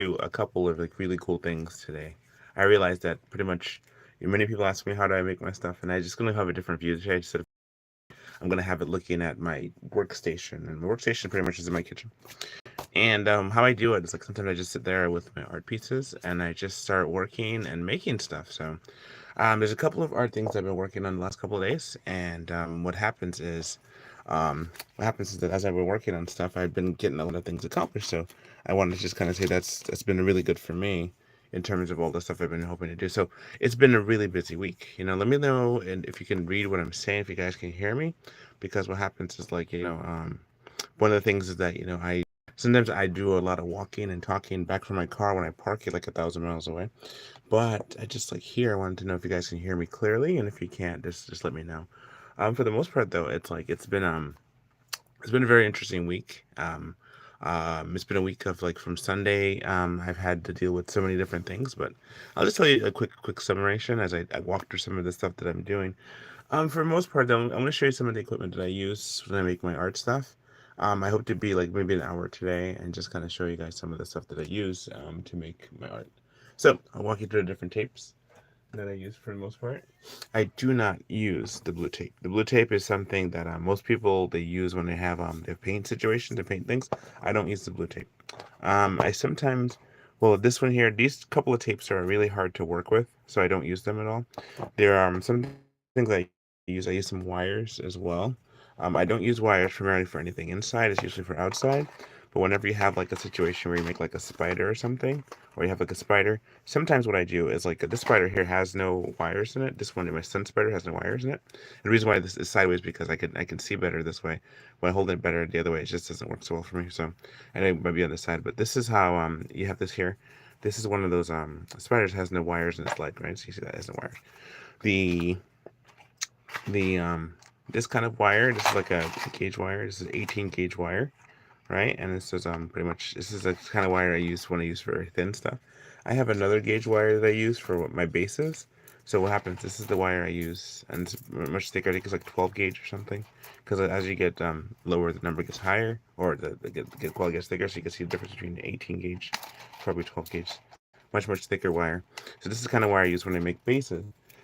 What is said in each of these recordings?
do a couple of like really cool things today. I realized that pretty much many people ask me how do I make my stuff, and I just gonna have a different view today. I just said I'm gonna have it looking at my workstation, and my workstation pretty much is in my kitchen. And how I do it is like sometimes I just sit there with my art pieces and I just start working and making stuff. So there's a couple of art things I've been working on the last couple of days, and what happens is that as I've been working on stuff, I've been getting a lot of things accomplished. So I wanted to just kind of say that's been really good for me in terms of all the stuff I've been hoping to do. So it's been a really busy week. Let me know and if you can read what I'm saying, if you guys can hear me, because what happens is like one of the things is that I sometimes I do a lot of walking and talking back from my car when I park it like 1,000 miles away. But I just like here, I wanted to know if you guys can hear me clearly, and if you can't, just let me know. For the most part, though, it's been a very interesting week. It's been a week of like from Sunday. I've had to deal with so many different things, but I'll just tell you a quick summation as I walk through some of the stuff that I'm doing. For the most part, though, I'm going to show you some of the equipment that I use when I make my art stuff. I hope to be like maybe an hour today and just kind of show you guys some of the stuff that I use to make my art. So I'll walk you through the different tapes that I use for the most part. I do not use the blue tape. The blue tape is something that most people they use when they have their paint situations, to paint things. I don't use the blue tape. I sometimes, well, this one here, these couple of tapes are really hard to work with, so I don't use them at all. There are some things I use. I use some wires as well. I don't use wires primarily for anything inside. It's usually for outside. But whenever you have like a situation where you make like a spider or something, or you have like a spider, sometimes what I do is like this spider here has no wires in it. This one, my sun spider, has no wires in it. And the reason why this is sideways because I can see better this way. When I hold it better the other way, it just doesn't work so well for me. So I know it might be on the side, but this is how you have this here. This is one of those spiders has no wires in its leg, right? So you see that has no wires. The the this kind of wire, this is like a gauge wire. This is 18 gauge wire, right? And this is pretty much this is the kind of wire I use when I use very thin stuff. I have another gauge wire that I use for what my base is. So what happens? This is the wire I use, and it's much thicker. I think it's like 12 gauge or something. Because as you get lower, the number gets higher, or the quality gets thicker. So you can see the difference between 18 gauge, probably 12 gauge, much thicker wire. So this is kind of wire I use when I make bases.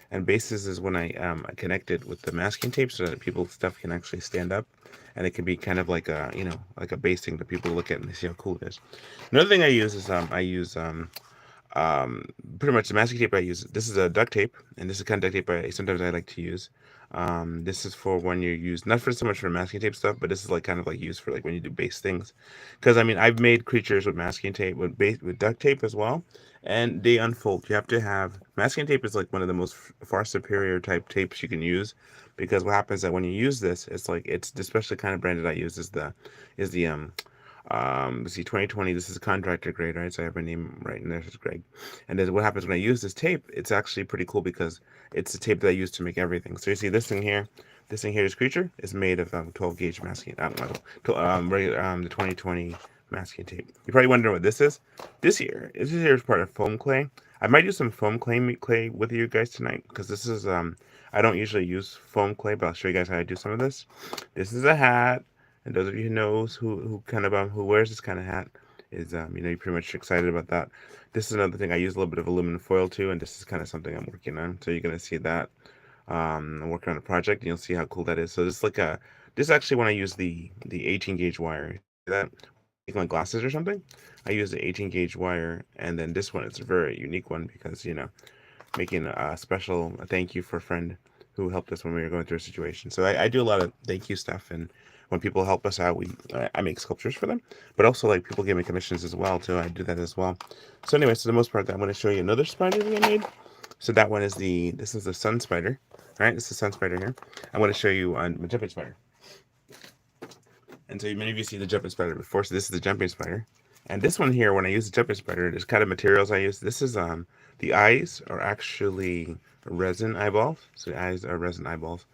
And bases is when I connect it with the masking tape so that people's stuff can actually stand up, and it can be kind of like a like a base thing that people look at and they see how cool it is. Another thing I use is I use pretty much the masking tape I use. This is a duct tape, and this is kind of duct tape sometimes I like to use. This is for when you use not for so much for masking tape stuff, but this is like kind of like used for like when you do base things. Because I mean I've made creatures with masking tape with duct tape as well, and they unfold. You have to have masking tape is like one of the most far superior type tapes you can use, because what happens is that when you use this, it's like it's especially kind of brand that I use is the let's see, 2020. This is a contractor grade, right? So I have my name right in there. It's Greg. And then what happens when I use this tape? It's actually pretty cool because it's the tape that I use to make everything. So you see this thing here. This creature is made of 12 gauge masking. Regular the 2020 masking tape. You're probably wondering what this is. This here is part of foam clay. I might use some foam clay with you guys tonight because this is I don't usually use foam clay, but I'll show you guys how I do some of this. This is a hat. And those of you who knows who kind of who wears this kind of hat is you're pretty much excited about that. This is another thing I use a little bit of aluminum foil too, and this is kind of something I'm working on. So you're gonna see that I'm working on a project, and you'll see how cool that is. So this is actually when I use the 18 gauge wire. See that when I make my glasses or something, I use the 18 gauge wire, and then this one is a very unique one because making a special thank you for a friend who helped us when we were going through a situation. So I do a lot of thank you stuff, and when people help us out, I make sculptures for them. But also like people give me commissions as well too. I do that as well. So anyway, so the most part, I'm going to show you another spider that I made. So that one is this is the sun spider. All right, this is the sun spider here. I'm going to show you on the jumping spider. And so many of you see the jumping spider before. So this is the jumping spider. And this one here, when I use the jumping spider, there's kind of materials I use. This is the eyes are actually resin eyeballs. So the eyes are resin eyeballs.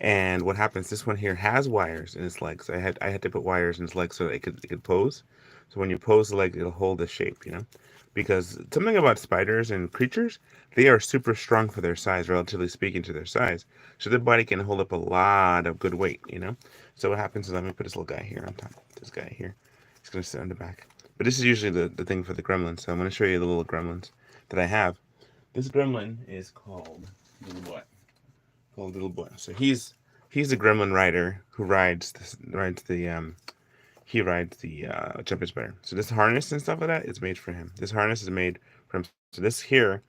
And what happens? This one here has wires in its legs. I had to put wires in its legs so that it could pose. So when you pose the leg, it'll hold the shape. Because something about spiders and creatures, they are super strong for their size, relatively speaking to their size. So their body can hold up a lot of good weight. So what happens is let me put this little guy here on top. This guy here. He's gonna sit on the back. But this is usually the thing for the gremlins. So I'm going to show you the little gremlins that I have. This gremlin is called Little Boy. Called Little Boy. So he's a gremlin rider who rides the jumper spider. So this harness and stuff like that is made for him. This harness is made for him. So this here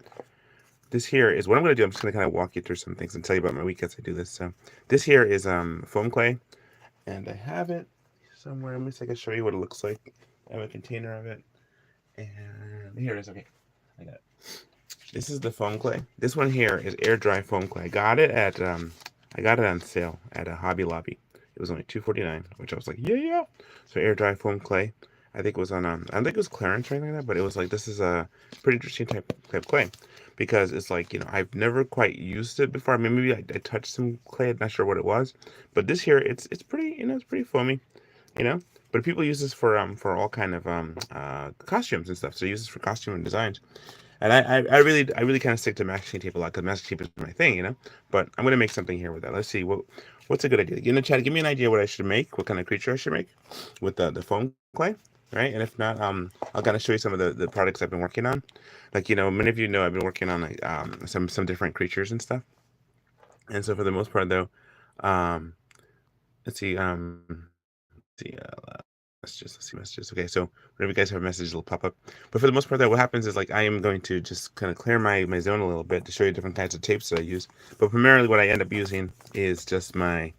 is what I'm going to do. I'm just going to kind of walk you through some things and tell you about my week as I do this. So this here is foam clay, and I have it somewhere. Let me see if I can show you what it looks like. I have a container of it, and here it is. Okay, I got it. This is the foam clay. This one here is air dry foam clay. I got it on sale at a Hobby Lobby. It was only $2.49, which I was like, yeah, yeah. So air dry foam clay. I think it was on I don't think it was clearance or anything like that, but it was like this is a pretty interesting type of clay because it's like I've never quite used it before. I mean maybe I touched some clay. I'm not sure what it was, but this here it's pretty it's pretty foamy, you know. But people use this for all kind of costumes and stuff. So they use this for costume and designs. And I really kind of stick to masking tape a lot because masking tape is my thing, you know. But I'm gonna make something here with that. Let's see what's a good idea. In the chat, give me an idea what I should make, what kind of creature I should make with the foam clay, right? And if not, I'll kind of show you some of the products I've been working on. Like many of you know I've been working on like some different creatures and stuff. And so for the most part though, um, let's see see messages. Let's see messages. Okay, so whenever you guys have a message, it'll pop up. But for the most part, though, what happens is like I am going to just kind of clear my zone a little bit to show you different kinds of tapes that I use. But primarily, what I end up using is just my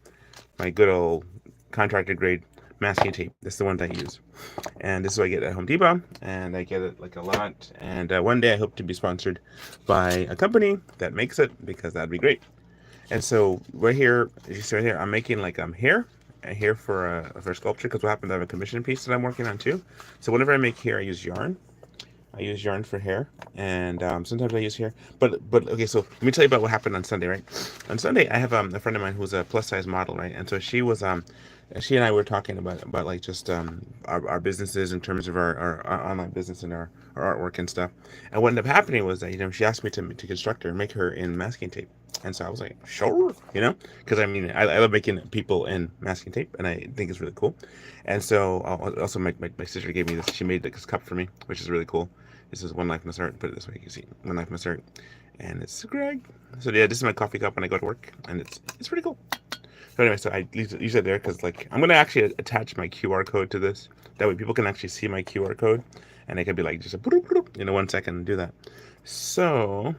good old contractor grade masking tape. This is the one that I use, and this is what I get at Home Depot, and I get it like a lot. And one day I hope to be sponsored by a company that makes it because that'd be great. And so right here, you see right here, I'm making like hair, a hair for sculpture because what happened, I have a commission piece that I'm working on too. So whenever I make hair, I use yarn. I use yarn for hair, and sometimes I use hair. But okay, so let me tell you about what happened on Sunday. Right, on Sunday, I have a friend of mine who's a plus size model, right, and so she and I were talking about like just our businesses in terms of our online business and our artwork and stuff. And what ended up happening was that she asked me to construct her and make her in masking tape. And so I was like, sure, because I mean, I love making people in masking tape, and I think it's really cool. And so also my sister gave me this. She made this cup for me, which is really cool. This is One Life Must Art. Put it this way, you can see One Life Must Art, and it's Greg. So yeah, this is my coffee cup when I go to work, and it's pretty cool. So anyway, so I use it there because like I'm gonna actually attach my QR code to this. That way people can actually see my QR code, and it could be like just a 1 second and do that. So,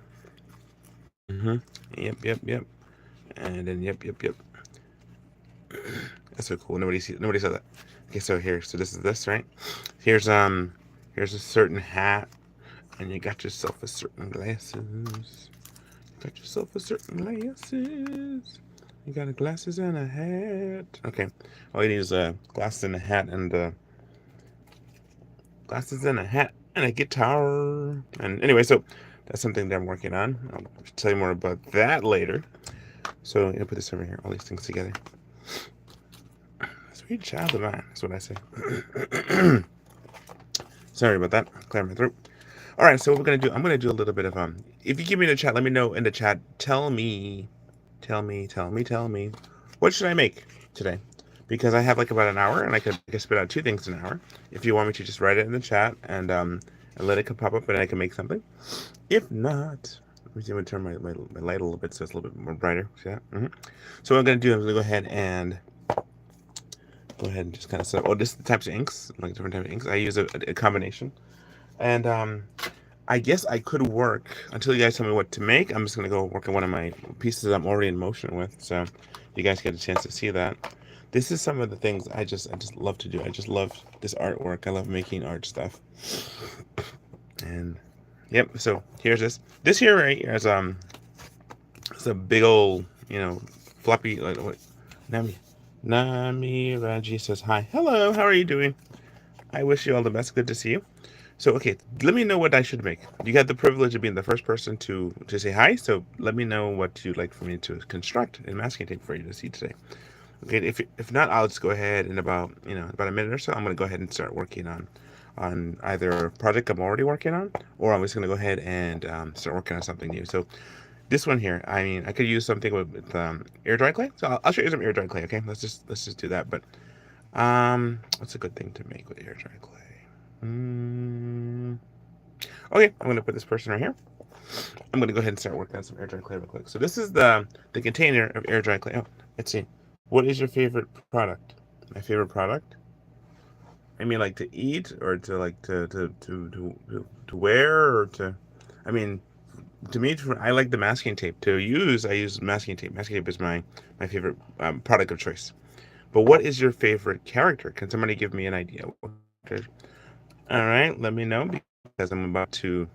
yep, and then yep. That's so cool. Nobody saw that. Okay, so this is this, right? Here's a certain hat, and you got yourself a certain glasses. Got yourself a certain glasses. You got a glasses and a hat. Okay, all you need is glasses and a hat and glasses and a hat and a guitar. And anyway, so that's something that I'm working on. I'll tell you more about that later. So I'm gonna put this over here, all these things together. Sweet child of mine, that's what I say. Sorry about that. Clear my throat. All right, so what we're gonna do, I'm gonna do a little bit of if you give me the chat, let me know in the chat. Tell me, what should I make today? Because I have like about an hour, and I could spit out two things in an hour. If you want me to just write it in the chat and let it pop up, and I can make something. If not, let me see. I'm gonna turn my light a little bit so it's a little bit more brighter. See that? So what I'm gonna do, I'm gonna go ahead and just kind of set up. Oh, this is the types of inks, like different types of inks. I use a combination, and I guess I could work until you guys tell me what to make. I'm just gonna go work on one of my pieces I'm already in motion with, so you guys get a chance to see that. This is some of the things I just love to do. I just love this artwork. I love making art stuff. And yep. So here's this. This here right here is it's a big old floppy. What? Nami Raji says hi. Hello. How are you doing? I wish you all the best. Good to see you. So, okay, let me know what I should make. You got the privilege of being the first person to say hi, so let me know what you'd like for me to construct in masking tape for you to see today. Okay, if not, I'll just go ahead in about a minute or so. I'm gonna go ahead and start working on either a project I'm already working on, or I'm just gonna go ahead and start working on something new. So this one here, I mean, I could use something with air dry clay. So I'll show you some air dry clay. Okay, let's just do that. But what's a good thing to make with air dry clay? Mm. Okay, I'm gonna put this person right here. I'm gonna go ahead and start working on some air dry clay real quick. So this is the container of air dry clay. Oh, let's see. What is your favorite product? My favorite product? I mean, like to eat or to like to wear or to. I mean, to me, I like the masking tape. To use, I use masking tape. Masking tape is my favorite product of choice. But what is your favorite character? Can somebody give me an idea? All right, let me know because I'm about to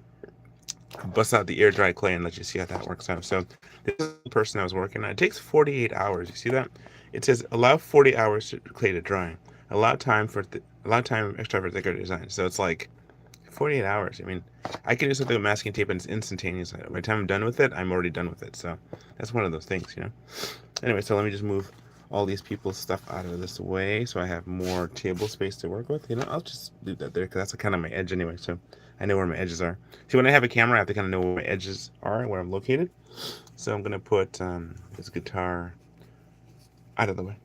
bust out the air dry clay and let you see how that works out. So this is the person I was working on. It takes 48 hours. You see that? It says allow 40 hours to clay to dry. A lot of time extra for thicker design. So it's like 48 hours. I mean, I can do something with masking tape and it's instantaneous. By the time I'm done with it, I'm already done with it. So that's one of those things, you know. Anyway, so let me just move all these people's stuff out of this way so I have more table space to work with. You know, I'll just do that there because that's kind of my edge anyway. So I know where my edges are. See, when I have a camera, I have to kind of know where my edges are and where I'm located. So I'm gonna put this guitar out of the way.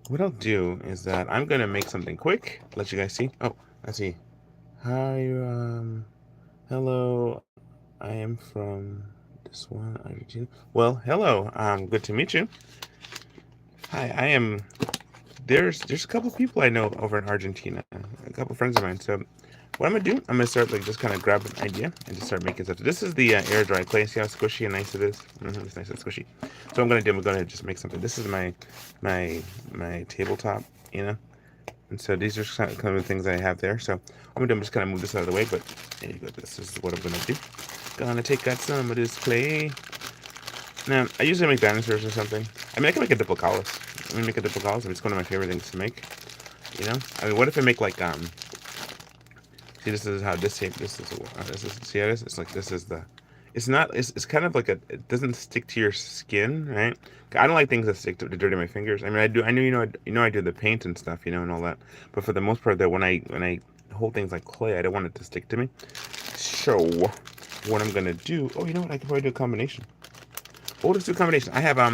What I'll do is that I'm gonna make something quick. Let you guys see. Oh, let's see. Hi, hello. I am from this one, Argentina. Well, hello. Good to meet you. Hi, I am. There's a couple people I know over in Argentina. A couple friends of mine. So what I'm gonna do, I'm gonna start like just kind of grab an idea and just start making stuff. This is the air dry clay. See how squishy and nice it is? It's nice and squishy. So I'm gonna just make something. This is my tabletop, you know. And so these are kind of the things I have there. So I'm just kind of move this out of the way. But there you go. This is what I'm gonna do. Gonna take out some of this clay. Now I usually make dinosaurs or something. I mean, I can make a diplocaulus. I'm gonna make a diplocaulus. It's one of my favorite things to make. You know. I mean, what if I make like See, this is how this shape. See how this? It's like this is the. It's not. It's kind of like a. It doesn't stick to your skin, right? I don't like things that stick to the dirt of my fingers. I mean, I do. I know I do the paint and stuff, you know, and all that. But for the most part, though, when I hold things like clay, I don't want it to stick to me. So what I'm gonna do? Oh, you know what? I could probably do a combination. Oh, let's do a combination. I have a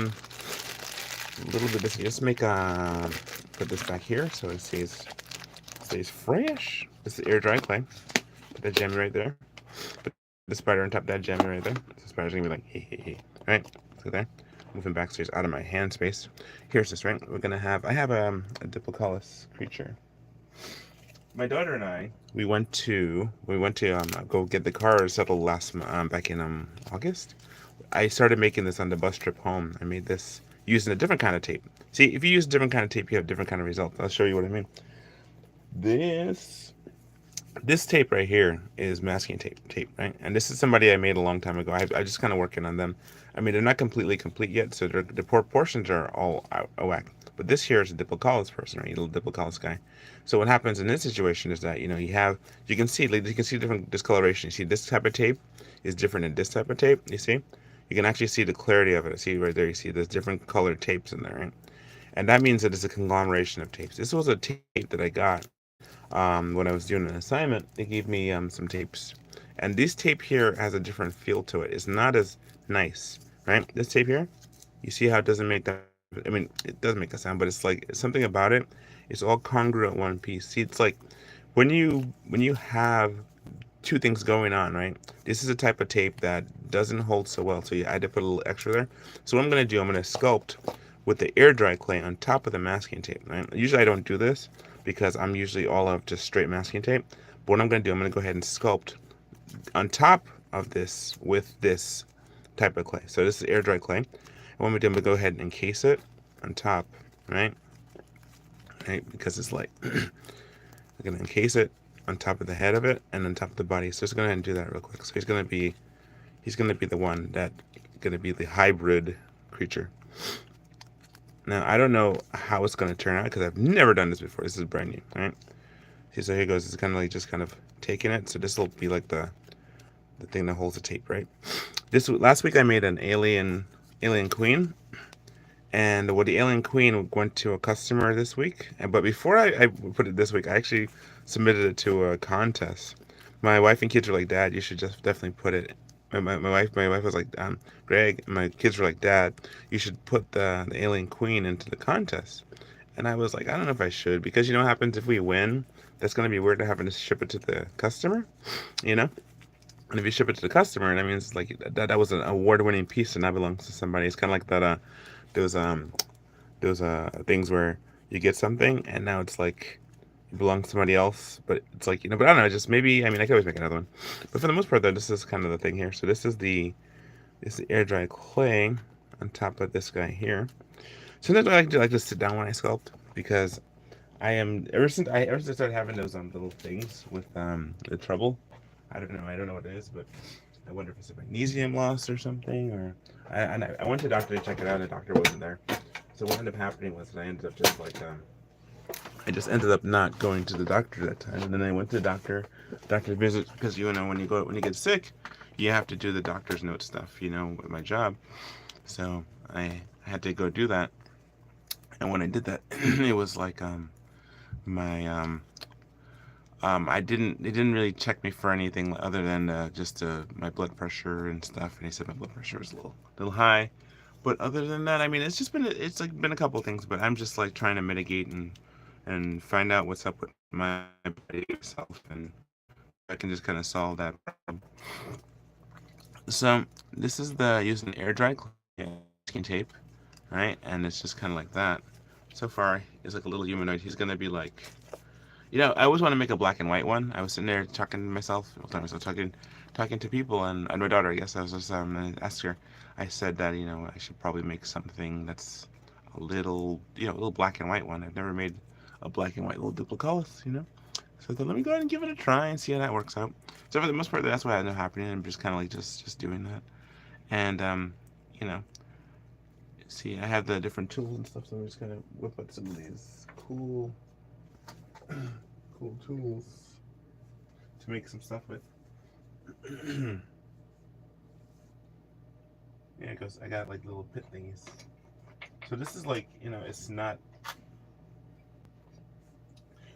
little bit of this. Just make put this back here so it stays fresh. This is air dry clay. Put that jammy right there. Put the spider on top of that jammy right there. The spider's gonna be like, hey, hey, hey. Alright, so there. Moving backstairs out of my hand space. Here's this, right? I have a diplocaulus creature. My daughter and I, we went to go get the car settled back in August. I started making this on the bus trip home. I made this using a different kind of tape. See, if you use a different kind of tape, you have different kind of results. I'll show you what I mean. This tape right here is masking tape, right? And this is somebody I made a long time ago. I just kind of working on them. I mean, they're not completely complete yet, so the proportions are all out of whack. But this here is a diplocaulus person, right? A little diplocaulus guy. So what happens in this situation is that you can see different discoloration. You see this type of tape is different than this type of tape. You see, you can actually see the clarity of it. See right there. You see there's different colored tapes in there, right? And that means that it's a conglomeration of tapes. This was a tape that I got when I was doing an assignment. They gave me some tapes, and this tape here has a different feel to it. It's not as nice, right? This tape here, you see how it doesn't make that. I mean, it does make a sound, but it's like something about it. It's all congruent one piece. See, it's like when you have two things going on, right? This is a type of tape that doesn't hold so well, so I had to put a little extra there. So what I'm gonna do, I'm gonna sculpt with the air dry clay on top of the masking tape, right? Usually I don't do this because I'm usually all of just straight masking tape. But what I'm gonna do, I'm gonna go ahead and sculpt on top of this with this type of clay. So this is air dry clay. And what I'm gonna go ahead and encase it on top, right? Right, because it's like I'm gonna encase it on top of the head of it and on top of the body. So just go ahead and do that real quick. So he's gonna be the one that gonna be the hybrid creature. Now I don't know how it's gonna turn out because I've never done this before. This is brand new, right? See, so here goes. It's kind of like just kind of taking it. So this will be like the thing that holds the tape, right? This last week I made an alien queen, and the alien queen went to a customer this week. But before I put it this week, I actually submitted it to a contest. My wife and kids were like, "Dad, you should just definitely put it." My wife was like, "Greg," my kids were like, "Dad, you should put the alien queen into the contest." And I was like, I don't know if I should, because you know what happens if we win? that's gonna be weird to having to ship it to the customer, you know. And if you ship it to the customer, that means like that was an award-winning piece and that belongs to somebody. It's kind of like that those things where you get something and now it's like it belongs to somebody else, but it's like but I don't know, just maybe, I mean, I could always make another one, but for the most part though, this is kind of the thing here. So this is the air dry clay on top of this guy here. Sometimes I like to just sit down when I sculpt because I am ever since I started having those little things with the trouble. I don't know what it is, but I wonder if it's a magnesium loss or something. Or I went to the doctor to check it out, and the doctor wasn't there. So what ended up happening was that I ended up just like I just ended up not going to the doctor that time, and then I went to the doctor visit because when you get sick, you have to do the doctor's note stuff, with my job. So I had to go do that, and when I did that, it was like my they didn't really check me for anything other than just my blood pressure and stuff, and he said my blood pressure was a little high. But other than that, I mean, it's like been a couple of things, but I'm just like trying to mitigate and find out what's up with my body itself, and I can just kind of solve that problem. So this is using air dry masking tape, right? And it's just kind of like that. So far, it's like a little humanoid. He's gonna be like, I always want to make a black and white one. I was sitting there talking to myself, talking to people, and my daughter. I guess I was just asked her. I said that I should probably make something that's a little black and white one. I've never made a black and white little duplicalis. So I thought, let me go ahead and give it a try and see how that works out. So for the most part, that's what ended up happening. I'm just kind of like just doing that, and you know, see, I have the different tools and stuff, so I'm just gonna whip out some of these cool tools to make some stuff with. Yeah, because I got like little pit thingies. So this is like, it's not.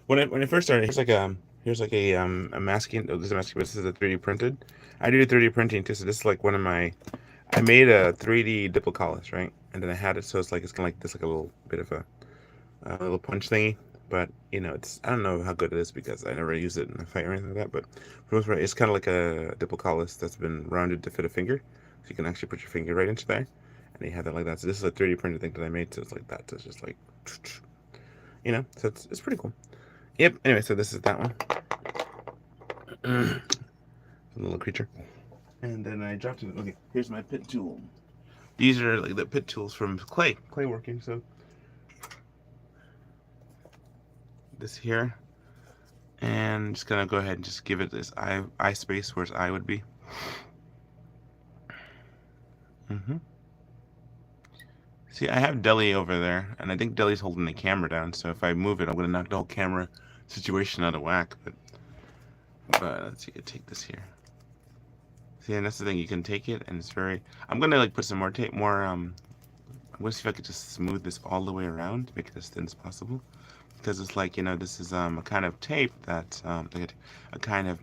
When I first started, here's like a masking. Oh, this is a masking, but this is a 3D printed. I do 3D printing too, so this is like one of my. I made a 3D diplicalis, right? And then I had it so it's kind of like this, like a little bit of a little punch thingy. But I don't know how good it is because I never use it in a fight or anything like that. But for the most part, it's kind of like a diplicalis that's been rounded to fit a finger, so you can actually put your finger right into there, and you have that like that. So this is a 3D printed thing that I made, so it's like that. So it's just like, so it's pretty cool. Yep. Anyway, so this is that one. A little creature. And then I dropped it. Okay, here's my pit tool. These are like the pit tools from clay working. So this here, and I'm just gonna go ahead and just give it this eye space where its eye would be. See, I have Deli over there, and I think Deli's holding the camera down. So if I move it, I'm gonna knock the whole camera situation out of whack. But let's see, I take this here. See, and that's the thing, you can take it, and it's very. I'm gonna like put some more tape, I'm gonna see if I could just smooth this all the way around, make it as thin as possible, because it's like this is a kind of tape that like a kind of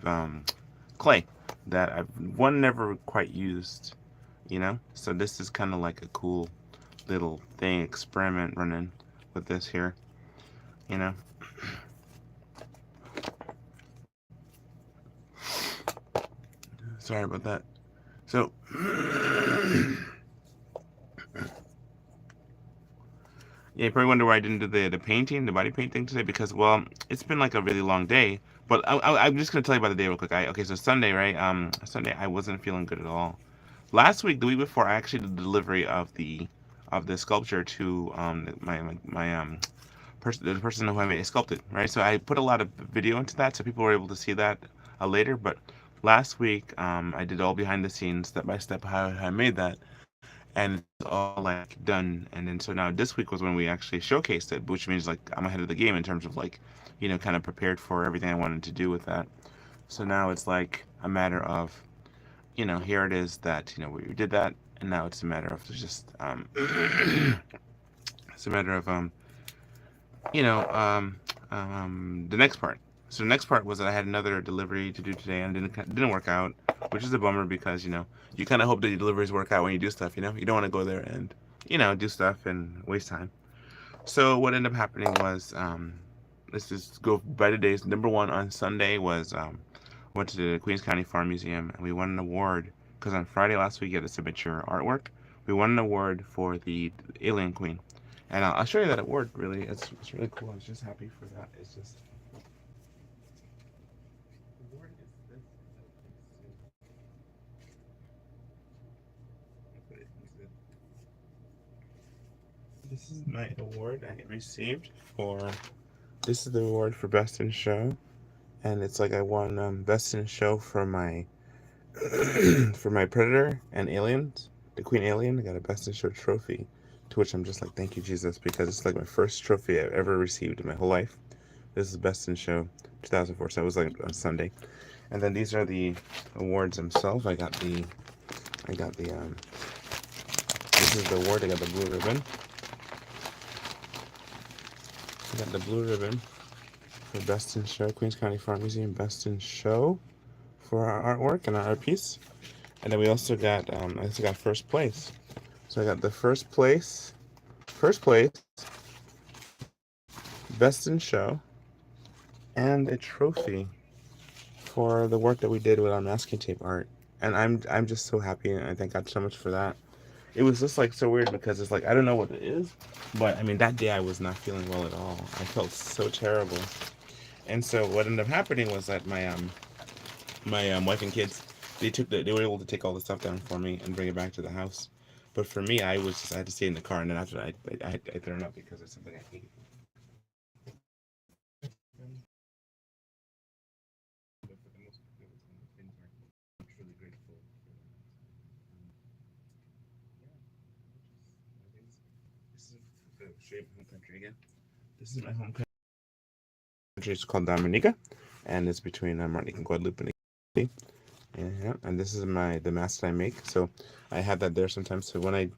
clay that I've never quite used, So this is kind of like a cool little thing experiment running with this here, Sorry about that. So yeah, you probably wonder why I didn't do the painting, the body painting today, because well, it's been like a really long day. But I'm just gonna tell you about the day real quick. Okay, so Sunday, right? Sunday I wasn't feeling good at all. Last week, the week before, I actually did the delivery of the sculpture to the person who I made it sculpted, right? So I put a lot of video into that, so people were able to see that later. But last week, I did all behind the scenes, step by step, how I made that, and it's all like done. And then so now this week was when we actually showcased it, which means like I'm ahead of the game in terms of like, kind of prepared for everything I wanted to do with that. So now it's like a matter of, here it is that we did that, and now it's a matter of just it's a matter of the next part. So the next part was that I had another delivery to do today, and it didn't work out, which is a bummer because you kind of hope that your deliveries work out when you do stuff. You don't want to go there and do stuff and waste time. So what ended up happening was let's just go by the days. Number one on Sunday was went to the Queens County Farm Museum and we won an award because on Friday last week you had to submit your artwork. We won an award for the Alien Queen, and I'll show you that award. Really, it's really cool. I was just happy for that. It's just award is this. This is my award I received for. This is the award for Best in Show, and it's like I won Best in Show for my for my Predator and Aliens, the Queen Alien. I got a Best in Show trophy, to which I'm just like, thank you, Jesus, because it's like my first trophy I've ever received in my whole life. This is Best in Show 2004, so it was like on Sunday. And then these are the awards themselves. I got the, this is the award. I got the blue ribbon. I got the blue ribbon for Best in Show, Queens County Farm Museum Best in Show for our artwork and our art piece. And then we also got first place. So I got the first place, Best in Show, and a trophy for the work that we did with our masking tape art. And I'm just so happy, and I thank God so much for that. It was just like so weird because it's like I don't know what it is, but I mean that day I was not feeling well at all. I felt so terrible, and so what ended up happening was that my wife and kids they were able to take all the stuff down for me and bring it back to the house. But for me, I had to stay in the car, and then after that, I threw it up because it's something I hate. But for the most part, it was one of those things where I'm truly grateful for that. Yeah, this is the shape of my country again. This is my home country. It's called Dominica, and it's between Martinique and Guadeloupe and Haiti. Yeah, and this is the mask that I make. So I have that there sometimes. So when I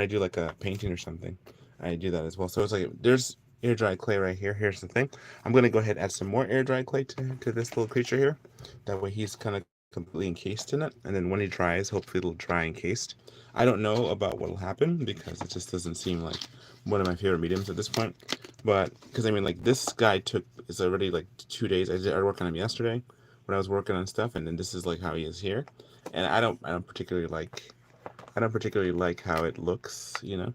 do like a painting or something, I do that as well. So it's like there's air dry clay right here. Here's the thing. I'm gonna go ahead and add some more air dry clay to this little creature here. That way he's kind of completely encased in it. And then when he dries, hopefully it'll dry encased. I don't know about what'll happen because it just doesn't seem like one of my favorite mediums at this point. But because I mean like this guy it's already like 2 days. I worked on him yesterday when I was working on stuff, and then this is like how he is here. And I don't particularly like how it looks, you know.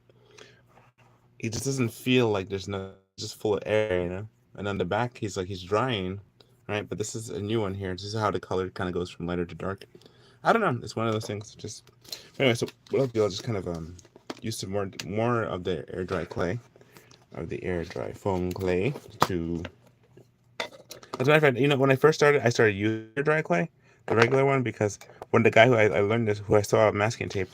It just doesn't feel like there's no just full of air, you know. And on the back he's like he's drying, right? But this is a new one here. This is how the color kind of goes from lighter to dark. I don't know. It's one of those things. Just anyway. So what I'll do, I'll just kind of use some more of the air dry clay, of the air dry foam clay to. As a matter of fact, you know, when I started using air dry clay, the regular one, because when the guy who I learned this, who I saw masking tape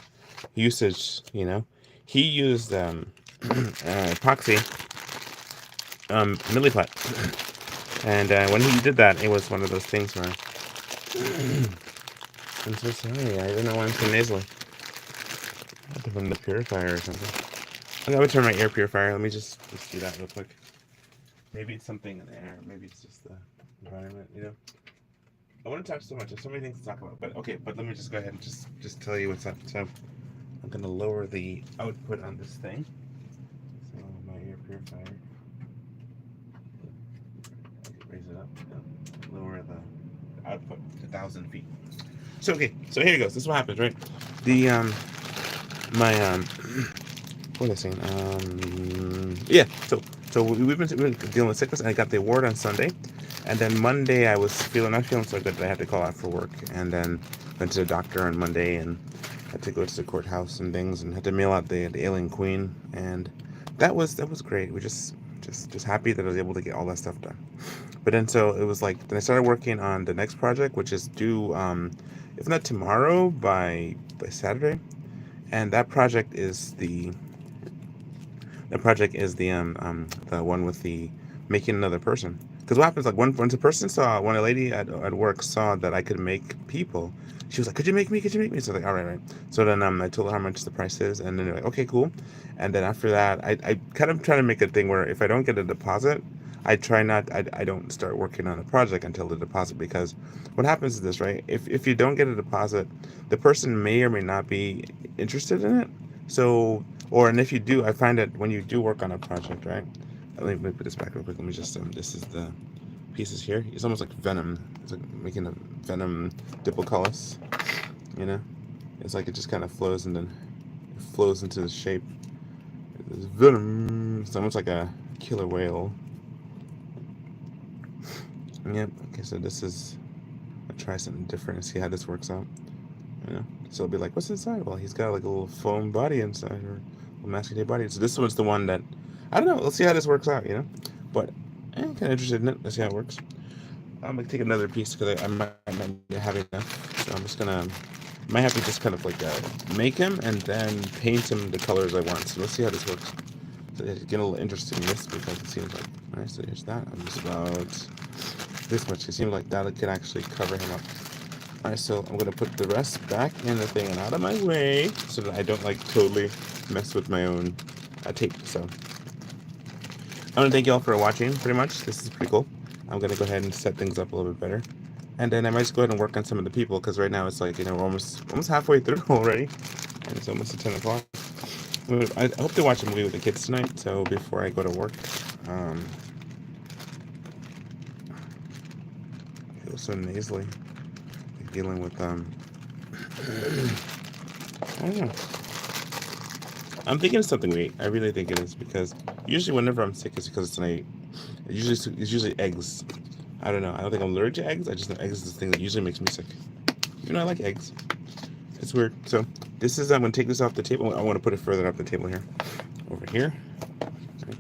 usage, you know, he used epoxy milliput, and when he did that, it was one of those things where I'm so sorry. I don't know why I'm so nasally. I have to run the purifier or something. I'm gonna turn my air purifier. Let me just do that real quick. Maybe it's something in the air. Maybe it's just the environment, you know. I want to talk so much. There's so many things to talk about. But okay, but let me just go ahead and just tell you what's up. So I'm gonna lower the output on this thing. So my air purifier. Raise it up. Lower the output to 1,000 feet. So okay, so here it goes. This is what happens, right? The my what was I saying? Yeah. So we've been dealing with sickness, and I got the award on Sunday, and then Monday I was not feeling so good that I had to call out for work, and then went to the doctor on Monday and had to go to the courthouse and things, and had to mail out the Alien Queen, and that was great. We just happy that I was able to get all that stuff done. But then so it was like then I started working on the next project, which is due if not tomorrow by Saturday, and that project is the one with the making another person. Because what happens like once a person saw when a lady at work saw that I could make people, she was like, "Could you make me? Could you make me?" So I was like, all right, right. So then I told her how much the price is, and then they're like, "Okay, cool." And then after that, I kind of try to make a thing where if I don't get a deposit, I don't start working on a project until the deposit, because what happens is this, right? If you don't get a deposit, the person may or may not be interested in it. So, or and if you do, I find that when you do work on a project, right? Let me put this back real quick. Let me just this is the pieces here. It's almost like venom. It's like making a venom diplocallus. You know, it's like it just kind of flows and then it flows into the shape. It's venom. It's almost like a killer whale. Yep. Okay, so this is. I'll try something different and see how this works out. You know, so it'll be like, what's inside? Well, he's got like a little foam body inside, or a masking tape body. So this one's the one that I don't know. Let's see how this works out. You know, but I'm kind of interested in it. Let's see how it works. I'm gonna take another piece because I might not have enough. So I'm just gonna might have to just kind of like make him and then paint him the colors I want. So let's see how this works. So get a little interested in this because it seems like alright. So here's that. I'm just about this much. It seems like that could actually cover him up. Alright, so I'm gonna put the rest back in the thing and out of my way so that I don't like totally mess with my own tape. So I want to thank you all for watching. Pretty much, this is pretty cool. I'm gonna go ahead and set things up a little bit better, and then I might just go ahead and work on some of the people because right now it's like we're almost halfway through already, and it's almost at 10 o'clock. I hope to watch a movie with the kids tonight. So before I go to work, I feel so nasally, like dealing with I don't know. I'm thinking it's something we ate. I really think it is because usually whenever I'm sick, it's because it's usually eggs. I don't know. I don't think I'm allergic to eggs. I just know eggs is the thing that usually makes me sick. Even though I like eggs. It's weird. So this is I'm gonna take this off the table. I want to put it further up the table here. Over here.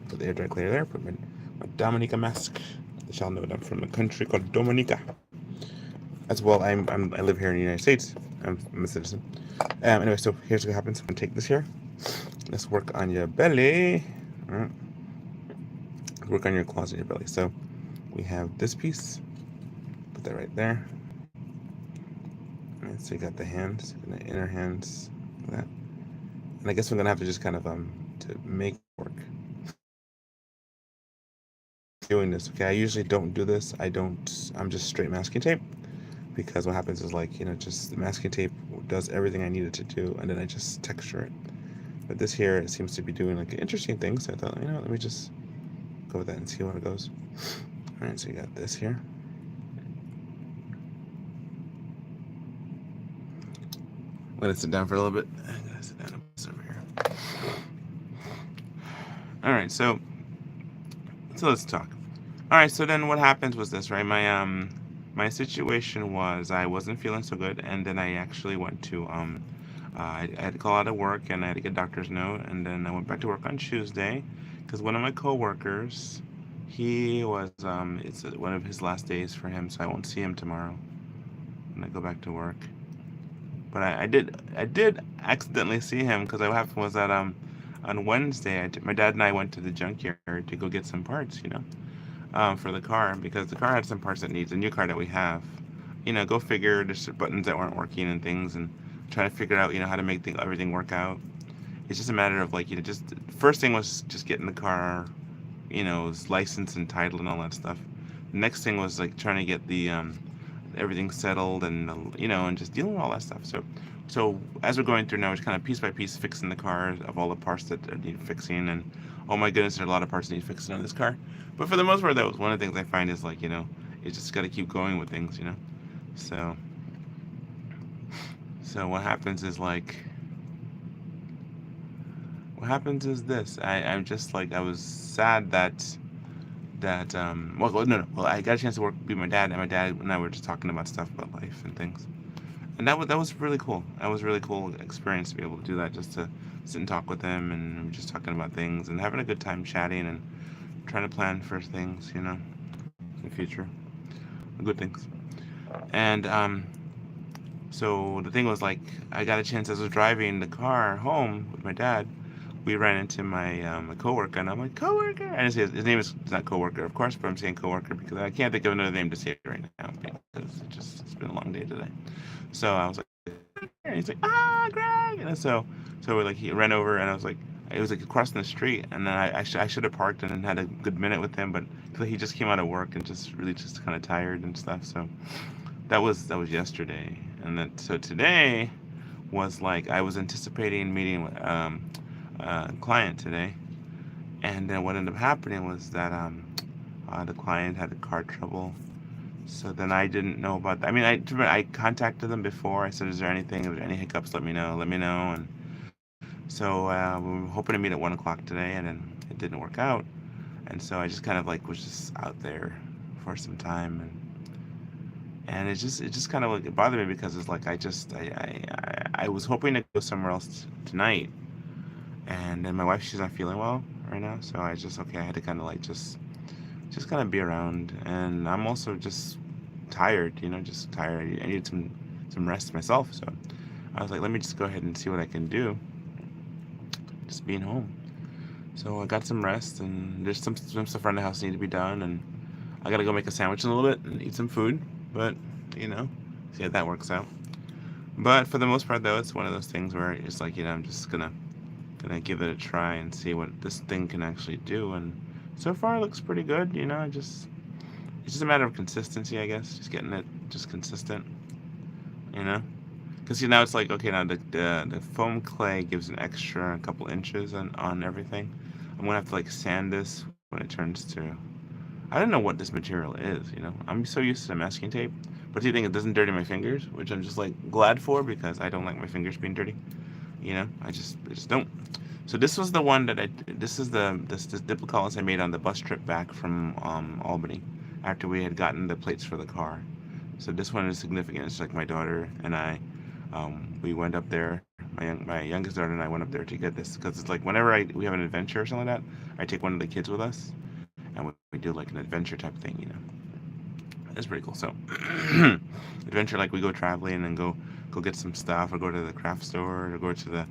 Put the air dry cleaner there. Put my Dominica mask. They shall know that I'm from a country called Dominica. As well, I live here in the United States. I'm a citizen. Anyway, so here's what happens. I'm gonna take this here. Let's work on your belly. All right. Work on your claws and your belly. So we have this piece. Put that right there. All right, so you got the hands, the inner hands, like that. And I guess I'm gonna have to just kind of to make it work. Doing this, okay? I usually don't do this. I'm just straight masking tape because what happens is just the masking tape does everything I need it to do, and then I just texture it. But this here, it seems to be doing like interesting things. So I thought, let me just go with that and see how it goes. All right, so you got this here. I'm gonna sit down for a little bit. I'm gonna sit down and put this over here. All right, so let's talk. All right, so then what happens was this, right? My situation was I wasn't feeling so good, and then I actually went to I had to call out of work and I had to get a doctor's note, and then I went back to work on Tuesday because one of my coworkers, he was it's one of his last days for him, so I won't see him tomorrow when I go back to work. But I did accidentally see him because what happened was that on Wednesday my dad and I went to the junkyard to go get some parts, for the car because the car had some parts that needs a new car that we have. Go figure. There's buttons that weren't working and things, and trying to figure out how to make everything work out. It's just a matter of just first thing was just getting the car, license and title and all that stuff. The next thing was trying to get the everything settled and and just dealing with all that stuff. So as we're going through now, we're just kind of piece by piece fixing the car of all the parts that need fixing, and oh my goodness, there are a lot of parts that need fixing on this car. But for the most part, that was one of the things I find is you just got to keep going with things, So what happens is this. I'm just I was sad that well, I got a chance to be with my dad, and my dad and I were just talking about stuff about life and things, and that was really cool. That was a really cool experience to be able to do that, just to sit and talk with him and just talking about things and having a good time chatting and trying to plan for things, in the future, good things. And so the thing was I got a chance as I was driving the car home with my dad. We ran into my coworker, and I'm like, coworker, and his name is not coworker, of course, but I'm saying coworker because I can't think of another name to say right now because it's been a long day today. So I was like, and he's like, Greg, and so we're he ran over, and I was like, it was crossing the street, and then I should have parked and had a good minute with him, but he just came out of work and just really just kind of tired and stuff. So that was yesterday, and so today was I was anticipating meeting with a client today, And then what ended up happening was that the client had car trouble. So then I didn't know about that. I mean, I contacted them before. I said, "Is there anything? If there any hiccups, let me know. Let me know." And so we were hoping to meet at 1 o'clock today, and then it didn't work out. And so I just kind of like was just out there for some time, and it just kind of like it bothered me because it's like I was hoping to go somewhere else tonight, and then my wife, she's not feeling well right now, so I had to kind of like just kind of be around, and I'm also just tired, just tired. I need some rest myself, so I was like, let me just go ahead and see what I can do, just being home. So I got some rest, and there's some stuff around the house need to be done, and I gotta go make a sandwich in a little bit and eat some food, but you know, see how that works out. But for the most part, though, it's one of those things where it's like, I'm just gonna give it a try and see what this thing can actually do. And so far, it looks pretty good. It's just a matter of consistency, I guess. Just getting it just consistent. You know, because now it's like, okay, now the foam clay gives an extra couple inches on everything. I'm gonna have to like sand this when it turns to. I don't know what this material is. I'm so used to masking tape, but do you think it doesn't dirty my fingers? Which I'm just like glad for because I don't like my fingers being dirty. I just don't. So this was the one that this is this Diplocallis I made on the bus trip back from Albany after we had gotten the plates for the car. So this one is significant. It's like my daughter and I, we went up there. My youngest daughter and I went up there to get this because it's like whenever we have an adventure or something like that, I take one of the kids with us and we do like an adventure type thing. It's pretty cool. So adventure, like we go traveling and go get some stuff, or go to the craft store, or go to the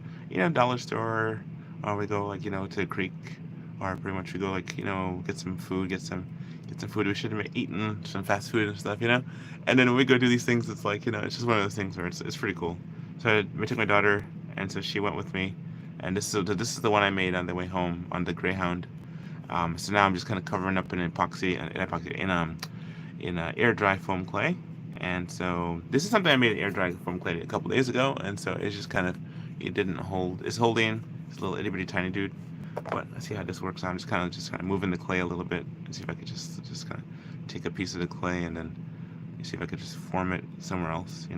dollar store, or we go like to the creek, or pretty much we go like get some food, get some food we should have eaten, some fast food and stuff. And then when we go do these things, it's like it's just one of those things where it's pretty cool. So I took my daughter, and so she went with me, and this is the one I made on the way home on the Greyhound. So now I'm just kind of covering up in air dry foam clay. And so this is something I made in air dry foam clay a couple days ago, and so it's just kind of it didn't hold. It's holding. It's a little itty bitty tiny dude. But let's see how this works out. I'm just kind of moving the clay a little bit and see if I could just kind of take a piece of the clay and then see if I could just form it somewhere else. See,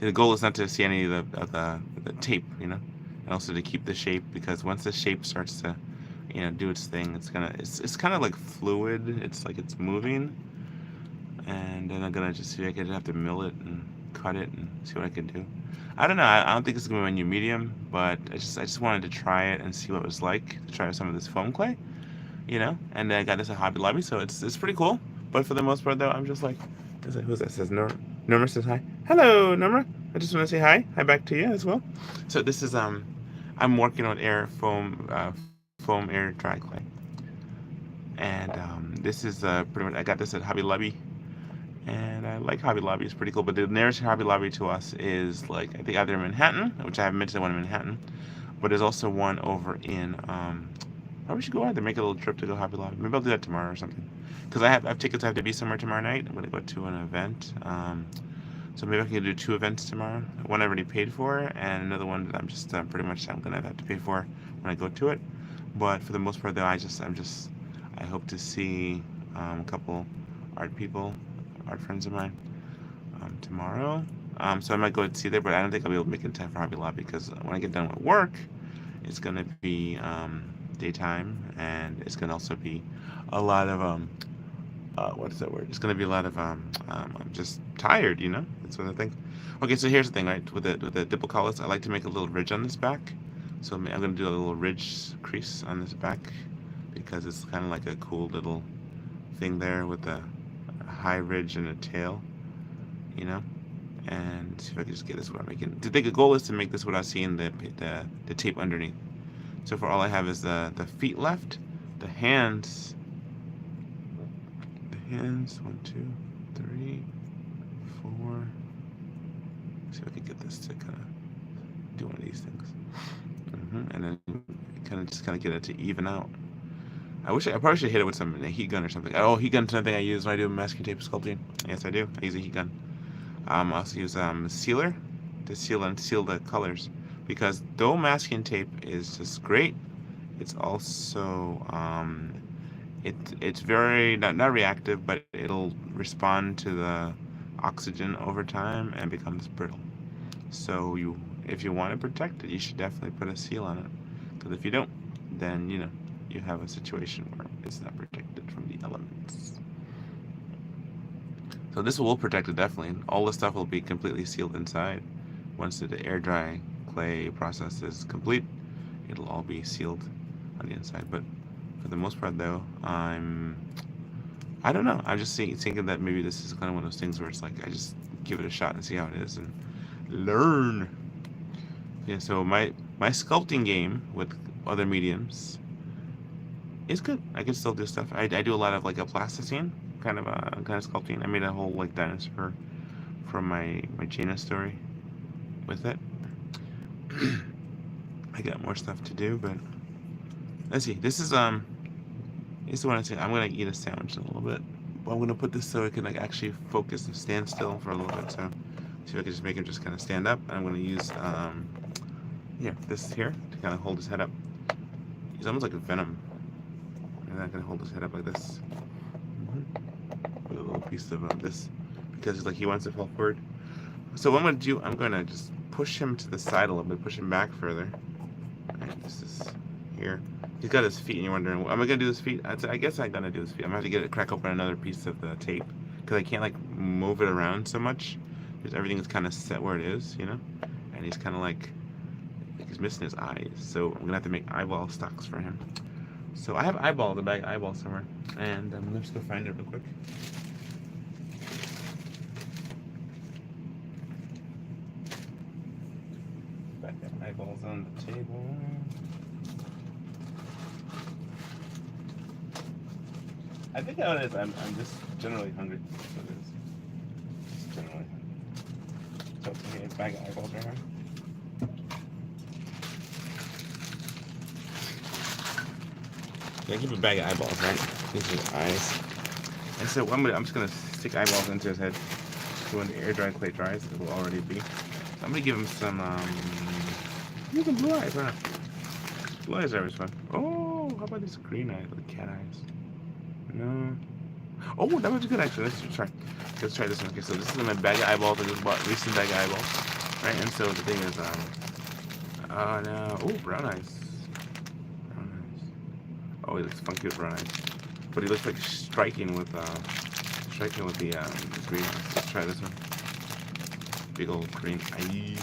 the goal is not to see any of the tape, and also to keep the shape, because once the shape starts to do its thing, it's kind of like fluid. It's like it's moving, and then I'm gonna just see if I could have to mill it and cut it and see what I can do. I don't know. I don't think it's gonna be my new medium, but I just wanted to try it and see what it was like to try some of this foam clay. And I got this at Hobby Lobby, so it's pretty cool. But for the most part, though, I'm just like, who's that? Says Norma. Norma says hi. Hello, Norma. I just want to say hi. Hi back to you as well. So this is I'm working on foam air dry clay, and this is pretty much I got this at Hobby Lobby, and I like Hobby Lobby. It's pretty cool. But the nearest Hobby Lobby to us is like I think either in Manhattan, which I haven't been to the one in Manhattan, but there's also one over in probably should go out there, make a little trip to go Hobby Lobby. Maybe I'll do that tomorrow or something. Because I have tickets. I have to be somewhere tomorrow night. I'm gonna go to an event. So maybe I can do two events tomorrow. One I already paid for, and another one that I'm just pretty much I'm gonna have to pay for when I go to it. But for the most part, though, I hope to see a couple art friends of mine tomorrow. So I might go and see there, but I don't think I'll be able to make it in time for Hobby Lobby because when I get done with work, it's gonna be daytime, and it's gonna also be a lot of what is that word? It's gonna be a lot of I'm just tired. That's one of the things. Okay, so here's the thing, right? With the Diplocallis, I like to make a little ridge on this back. So I'm gonna do a little ridge crease on this back because it's kind of like a cool little thing there with a high ridge and a tail, you know. And see if I can just get this without making. The goal is to make this without seeing the tape underneath. So for all I have is the feet left, the hands. The hands, 1, 2, 3, 4. See if I can get this to kind of do one of these things. And then kind of get it to even out. I probably should hit it with a heat gun or something. Oh, heat gun's another thing I use when I do masking tape sculpting. Yes, I do. I use a heat gun. I also use sealer to seal the colors, because though masking tape is just great, It's also it's very not reactive, but it'll respond to the oxygen over time and becomes brittle. So if you want to protect it, you should definitely put a seal on it. Because if you don't, then you have a situation where it's not protected from the elements. So this will protect it definitely. All the stuff will be completely sealed inside. Once the air dry clay process is complete, it'll all be sealed on the inside. But for the most part, though, I don't know. I'm just thinking that maybe this is kind of one of those things where it's like I just give it a shot and see how it is and learn. Yeah. So my sculpting game with other mediums is good. I can still do stuff. I do a lot of like a plasticine kind of sculpting. I made a whole like dinosaur from my Gina story with it. I got more stuff to do, but let's see. This is what I'm saying. I'm gonna eat a sandwich in a little bit. But I'm gonna put this so it can like actually focus and stand still for a little bit. So see if I can just make him just kind of stand up. And I'm gonna use here this here to kind of hold his head up. He's almost like a venom. And I'm gonna hold his head up like this. With a little piece of this because like he wants to fall forward. So what I'm gonna do, I'm gonna just push him to the side a little bit, push him back further. Alright, this is here. He's got his feet, and you're wondering, am I gonna do his feet? I guess I'm gonna do his feet. I'm gonna have to crack open another piece of the tape because I can't like move it around so much because everything is kind of set where it is, And he's kind of like he's missing his eyes, so I'm gonna have to make eyeball stocks for him. So I have eyeballs, a bag of eyeballs somewhere, and I'm gonna just go find it real quick. Back the eyeballs on the table. I think how it is, I'm just generally hungry. That's what it is. Just generally hungry. So it's okay, a bag of eyeballs right now. Yeah, keep a bag of eyeballs, right? These are the eyes. And so I'm just gonna stick eyeballs into his head. So when the air dry clay dries, it will already be. So I'm gonna give him some blue eyes, why not? Blue eyes are always fun. Oh, how about these green eyes, like cat eyes? No. Oh, that was good actually. Let's try this one. Okay, so this is my bag of eyeballs. I just bought recent bag of eyeballs, right? And so the thing is, oh no, oh brown eyes. Oh, he looks funky with brown eyes, but he looks like striking with the green eyes. Let's try this one. Big old green eyes.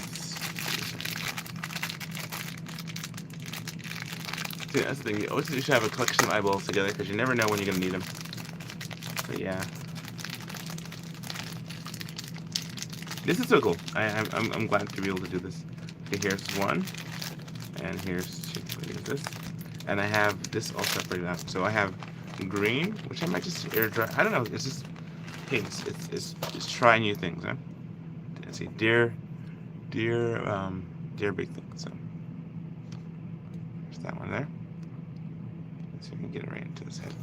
See, that's the thing. You should have a collection of eyeballs together because you never know when you're gonna need them. But yeah, this is so cool. I'm glad to be able to do this. Okay, here's one, and here's this. And I have this all separated out. So I have green, which I might just air dry. I don't know. It's just hints. It's try new things, huh? Let's see, dear big thing. So there's that one there. Let's see if we can get it right into his head.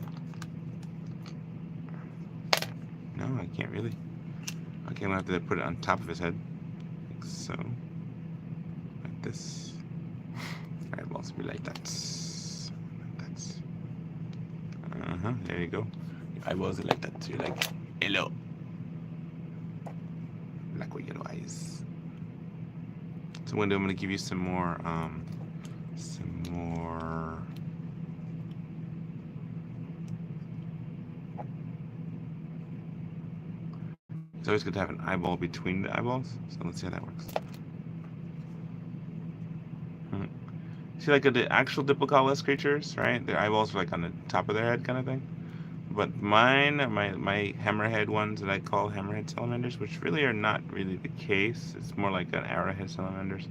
No, I can't really. Okay, I'm gonna have to put it on top of his head, like so, like this. Eyeballs be like that. There you go. Your eyeballs are like that. So you're like, hello. Black with yellow eyes. So what I'm gonna give you some more. It's always good to have an eyeball between the eyeballs. So let's see how that works. See, like the actual Diplocalus creatures, right? Their eyeballs are like on the top of their head, kind of thing. But mine, my hammerhead ones that I call hammerhead salamanders, which really are not really the case. It's more like an arrowhead salamanders,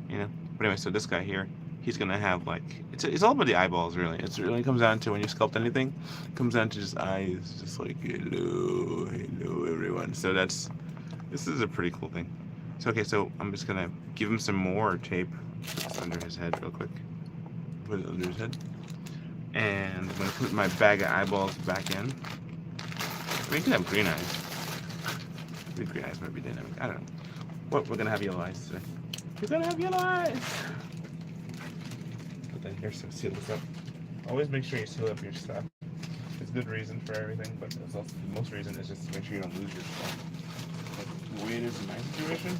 But anyway, so this guy here, he's gonna have like it's all about the eyeballs, really. It really comes down to when you sculpt anything, it comes down to just eyes, just like hello everyone. So this is a pretty cool thing. So okay, so I'm just gonna give him some more tape. Put this under his head real quick. Put it under his head. And I'm going to put my bag of eyeballs back in. I mean, you can have green eyes. Maybe green eyes might be dynamic. I don't know. What, we're going to have yellow eyes today. We're going to have yellow eyes! Put that Here, so seal this up. Always make sure you seal up your stuff. There's a good reason for everything, but there's also the most reason is just to make sure you don't lose your stuff. But the way it is in my situation,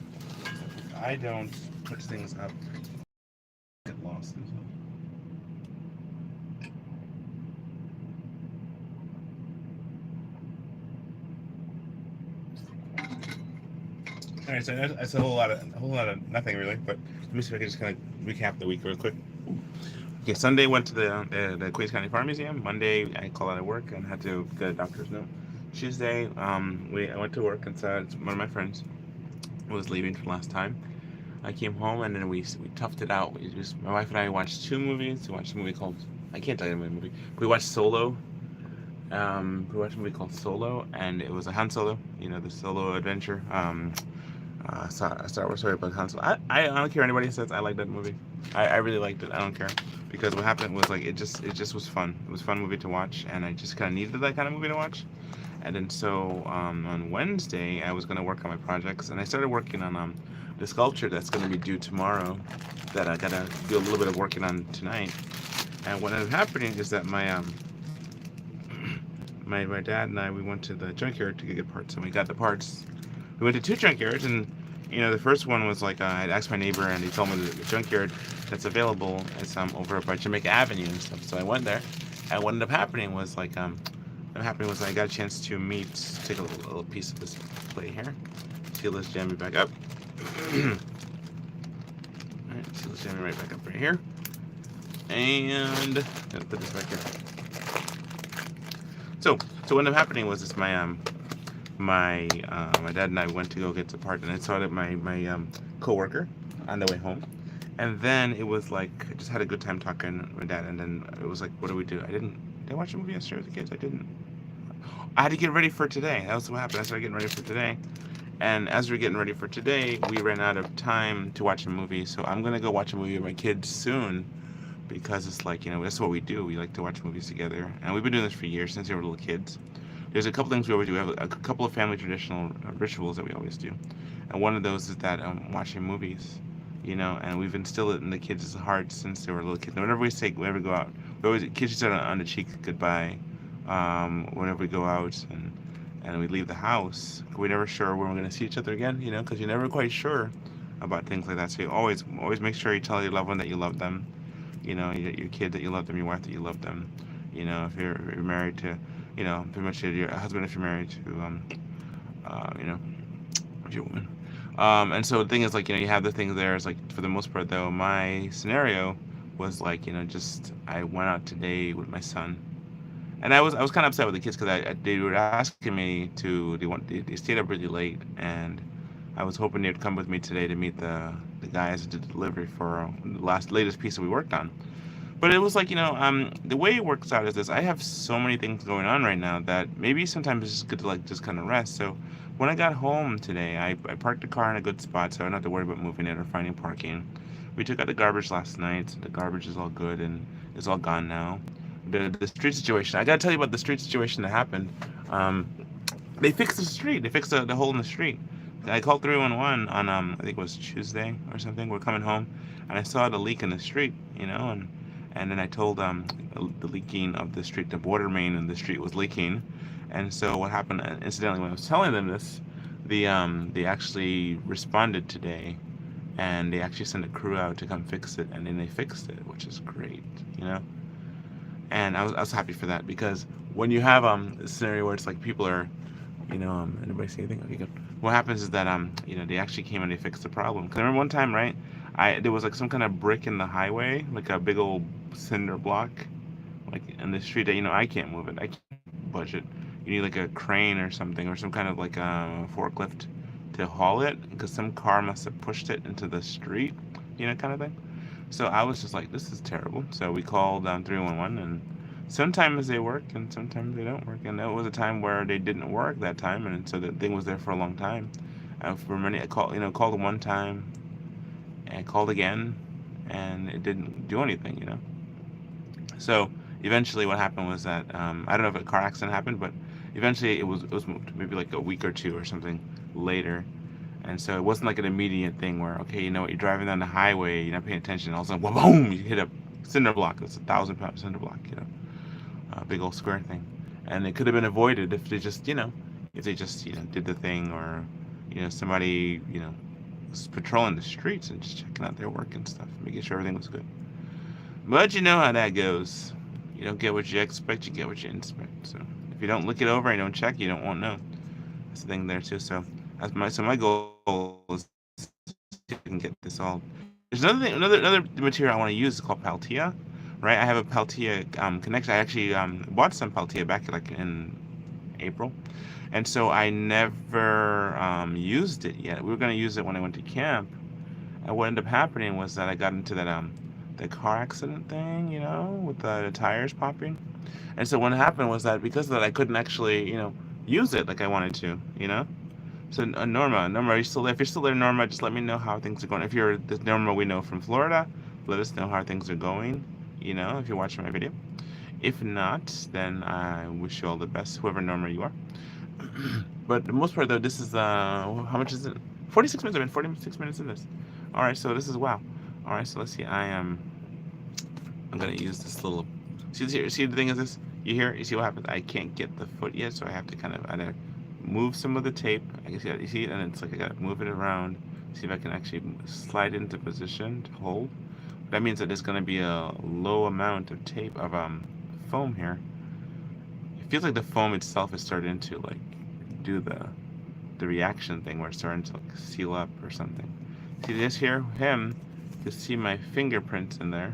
I don't put things up, get lost and stuff. All right, so that's a whole lot of nothing really. But let me see if I can just kind of recap the week real quick. Okay, Sunday went to the Queens County Farm Museum. Monday I called out of work and had to get a doctor's note. Tuesday, I went to work and said one of my friends was leaving for the last time. I came home and then we toughed it out. My wife and I watched two movies. We watched a movie called, I can't tell you the movie. We watched Solo. We watched a movie called Solo, and it was a Han Solo, the Solo adventure. Star Wars story about Han Solo. I don't care anybody says I like that movie. I really liked it. I don't care, because what happened was like it just was fun. It was a fun movie to watch, and I just kind of needed that kind of movie to watch. And then so on Wednesday I was gonna work on my projects, and I started working on the sculpture that's gonna be due tomorrow. That I gotta do a little bit of working on tonight. And what ended up happening is that my dad and I, we went to the junkyard to get parts, and we got the parts. We went to two junkyards, and the first one was like I'd asked my neighbor, and he told me the junkyard that's available is over by Jamaica Avenue and stuff. So I went there, and what ended up happening was I got a chance to take a little piece of this plate here, seal this jammy back up. Alright, seal this jammy right back up right here, and gonna put this back here. So what ended up happening was this: my dad and I went to go get the part, and I saw that my coworker on the way home, and then it was like I just had a good time talking with my dad, and then it was like, what do we do? Did I watch a movie yesterday with the kids? I didn't. I had to get ready for today. That was what happened. I started getting ready for today, and as we were getting ready for today, we ran out of time to watch a movie. So I'm gonna go watch a movie with my kids soon, because it's like that's what we do. We like to watch movies together, and we've been doing this for years since we were little kids. There's a couple things we always do. We have a couple of family traditional rituals that we always do, and one of those is that watching movies, and we've instilled it in the kids' hearts since they were little kids. And whenever we go out, kids just on the cheek goodbye. Whenever we go out and we leave the house, we're never sure when we're going to see each other again, because you're never quite sure about things like that. So you always make sure you tell your loved one that you love them, your kid that you love them, your wife that you love them. If you're married to, pretty much your husband if you're married to, your woman. And so the thing is, you have the thing there. It's like, for the most part, though, my scenario was like, I went out today with my son, and I was kind of upset with the kids because they were asking me they stayed up really late, and I was hoping they'd come with me today to meet the guys that did the delivery for the latest piece that we worked on. But it was like, the way it works out is this: I have so many things going on right now that maybe sometimes it's just good to just kind of rest. So when I got home today, I parked the car in a good spot, so I don't have to worry about moving it or finding parking. We took out the garbage last night. The garbage is all good and it's all gone now. The street situation, I gotta tell you about the street situation that happened. They fixed the street. They fixed the hole in the street. I called 311 on I think it was Tuesday or something. We're coming home, and I saw the leak in the street, and then I told the leaking of the street, the water main in the street was leaking. And so what happened, incidentally, when I was telling them this, they actually responded today, and they actually sent a crew out to come fix it, and then they fixed it, which is great, And I was happy for that, because when you have a scenario where it's like people are, anybody say anything? Okay, good. What happens is that they actually came and they fixed the problem. Because I remember one time, right? There was like some kind of brick in the highway, like a big old cinder block, like in the street that I can't move it. I can't budge it. You need like a crane or something, or some kind of like a forklift to haul it, because some car must have pushed it into the street, kind of thing. So I was just like, this is terrible. So we called 311, and sometimes they work and sometimes they don't work. And there was a time where they didn't work that time, and so the thing was there for a long time. I called them one time, and called again, and it didn't do anything. So eventually, what happened was that I don't know if a car accident happened, but eventually it was moved, maybe like a week or two or something later. And so it wasn't like an immediate thing where, okay, you're driving down the highway, you're not paying attention, all of a sudden, boom, you hit a cinder block. It's 1,000 pound cinder block, a big old square thing. And it could have been avoided if they just, did the thing, or, somebody, was patrolling the streets and just checking out their work and stuff, making sure everything was good. But you know how that goes. You don't get what you expect, you get what you inspect. So if you don't look it over and don't check, you don't won't know. That's the thing there too. So my goal is to get this all. There's another thing, another material I want to use is called Paltia, right? I have a Paltia connection. I actually bought some Paltia back like in April, and so I never used it yet. We were gonna use it when I went to camp, and what ended up happening was that I got into that the car accident thing, with the tires popping. And so what happened was that because of that, I couldn't actually, use it like I wanted to, So Norma, are you still there? If you're still there, Norma, just let me know how things are going. If you're the Norma we know from Florida, let us know how things are going, if you're watching my video. If not, then I wish you all the best, whoever Norma you are. But the most part, though, this is, how much is it? 46 minutes. I've been 46 minutes in this. All right, so this is wow. All right, so let's see. I'm gonna use this little. See the thing is this. You see what happens? I can't get the foot yet, so I have to kind of either move some of the tape. I can see that. You see it, and it's like I gotta move it around. See if I can actually slide into position to hold. That means that there's gonna be a low amount of tape of foam here. It feels like the foam itself is starting to like do the reaction thing where it's starting to like seal up or something. See this here? You see my fingerprints in there,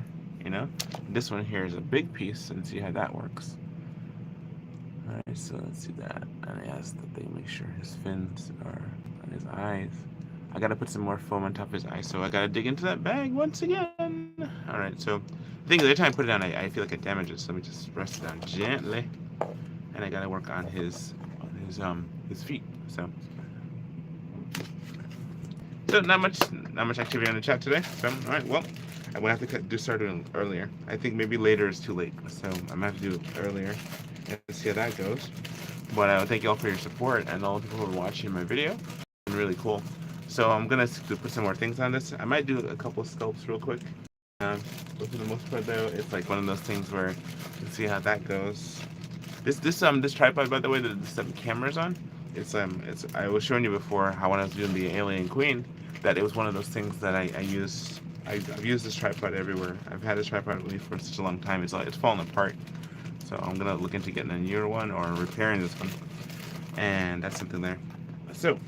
This one here is a big piece, and see how that works. Alright, so let's see that. And I asked that they make sure his fins are on his eyes. I gotta put some more foam on top of his eyes, so I gotta dig into that bag once again. Alright, so the thing is, every time I put it down, I feel like I damage it, so let me just press it down gently. And I gotta work on his feet. So not much activity on the chat today. So all right, well, I'm gonna have to start doing earlier. I think maybe later is too late, so I'm gonna have to do it earlier and see how that goes. But I thank you all for your support and all the people who are watching my video. It's been really cool. So I'm gonna put some more things on this. I might do a couple of sculpts real quick. But for the most part, though, it's like one of those things where you can see how that goes. This tripod, by the way, that the camera's on. I was showing you before how when I was doing the Alien Queen, that it was one of those things that I use. I've used this tripod everywhere. I've had this tripod with me for such a long time. It's falling apart. So I'm gonna look into getting a newer one or repairing this one. And that's something there. So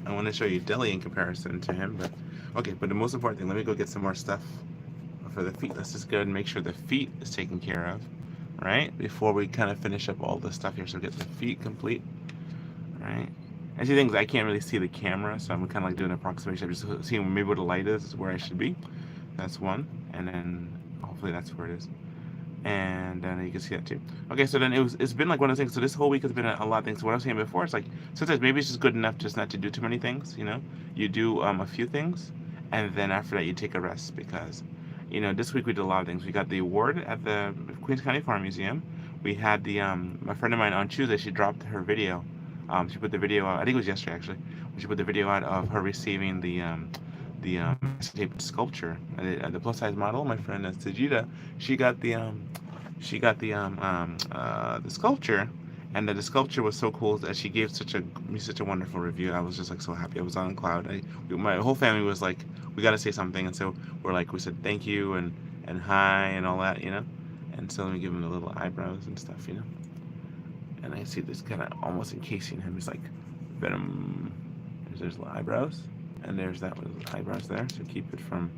I want to show you Deli in comparison to him, but okay. But the most important thing, let me go get some more stuff for the feet. Let's just go and make sure the feet is taken care of, right? Before we kind of finish up all this stuff here, so get the feet complete, right? And see, things I can't really see the camera, so I'm kind of like doing an approximation. I'm just seeing maybe where the light is where I should be. That's one, and then hopefully that's where it is. And then you can see that too. Okay, so then it's been like one of those things. So this whole week has been a lot of things. So what I was saying before, it's like sometimes maybe it's just good enough just not to do too many things. You do a few things, and then after that you take a rest because, this week we did a lot of things. We got the award at the Queens County Farm Museum. We had the my friend of mine on Tuesday. She dropped her video. She put the video out. I think it was yesterday actually. She put the video out of her receiving the tape sculpture. The plus size model, my friend Sajida, she got the sculpture, and the sculpture was so cool that she gave such a wonderful review. I was just like so happy. I was on cloud. My whole family was like, we got to say something, and so we said thank you and hi and all that, And so let me give him the little eyebrows and stuff, And I see this kind of almost encasing him. It's like venom. There's little eyebrows, and there's that with the eyebrows there, so keep it from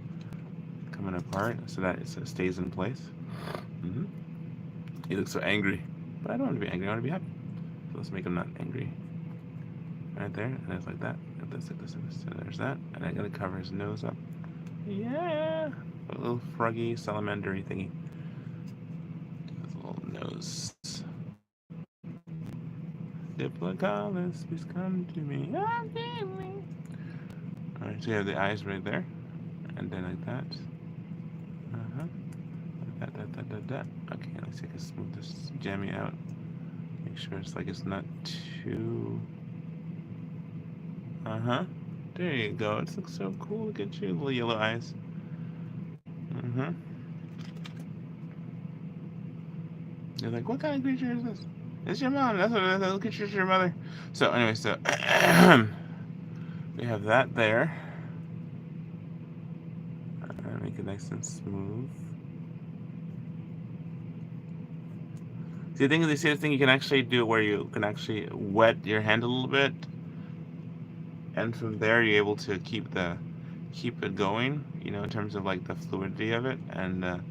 coming apart, so that it stays in place. He looks so angry, but I don't want to be angry. I want to be happy. So let's make him not angry. Right there, and it's like that. Like this. So there's that, and I gotta cover his nose up. Yeah, a little froggy salamandery thingy. His little nose. Diplocaulus, please come to me. Alright, so you have the eyes right there, and then like that. Like that. Okay, let's see if I can smooth this jammy out. Make sure it's not too. There you go. It looks so cool. Look at you, little yellow eyes. You're like, what kind of creature is this? It's your mom. That's what that little creature's your mother. So anyway, so we have that there. Make it nice and smooth. See, the thing you can actually do where you can actually wet your hand a little bit, and from there you're able to keep it going. You know, in terms of like the fluidity of it and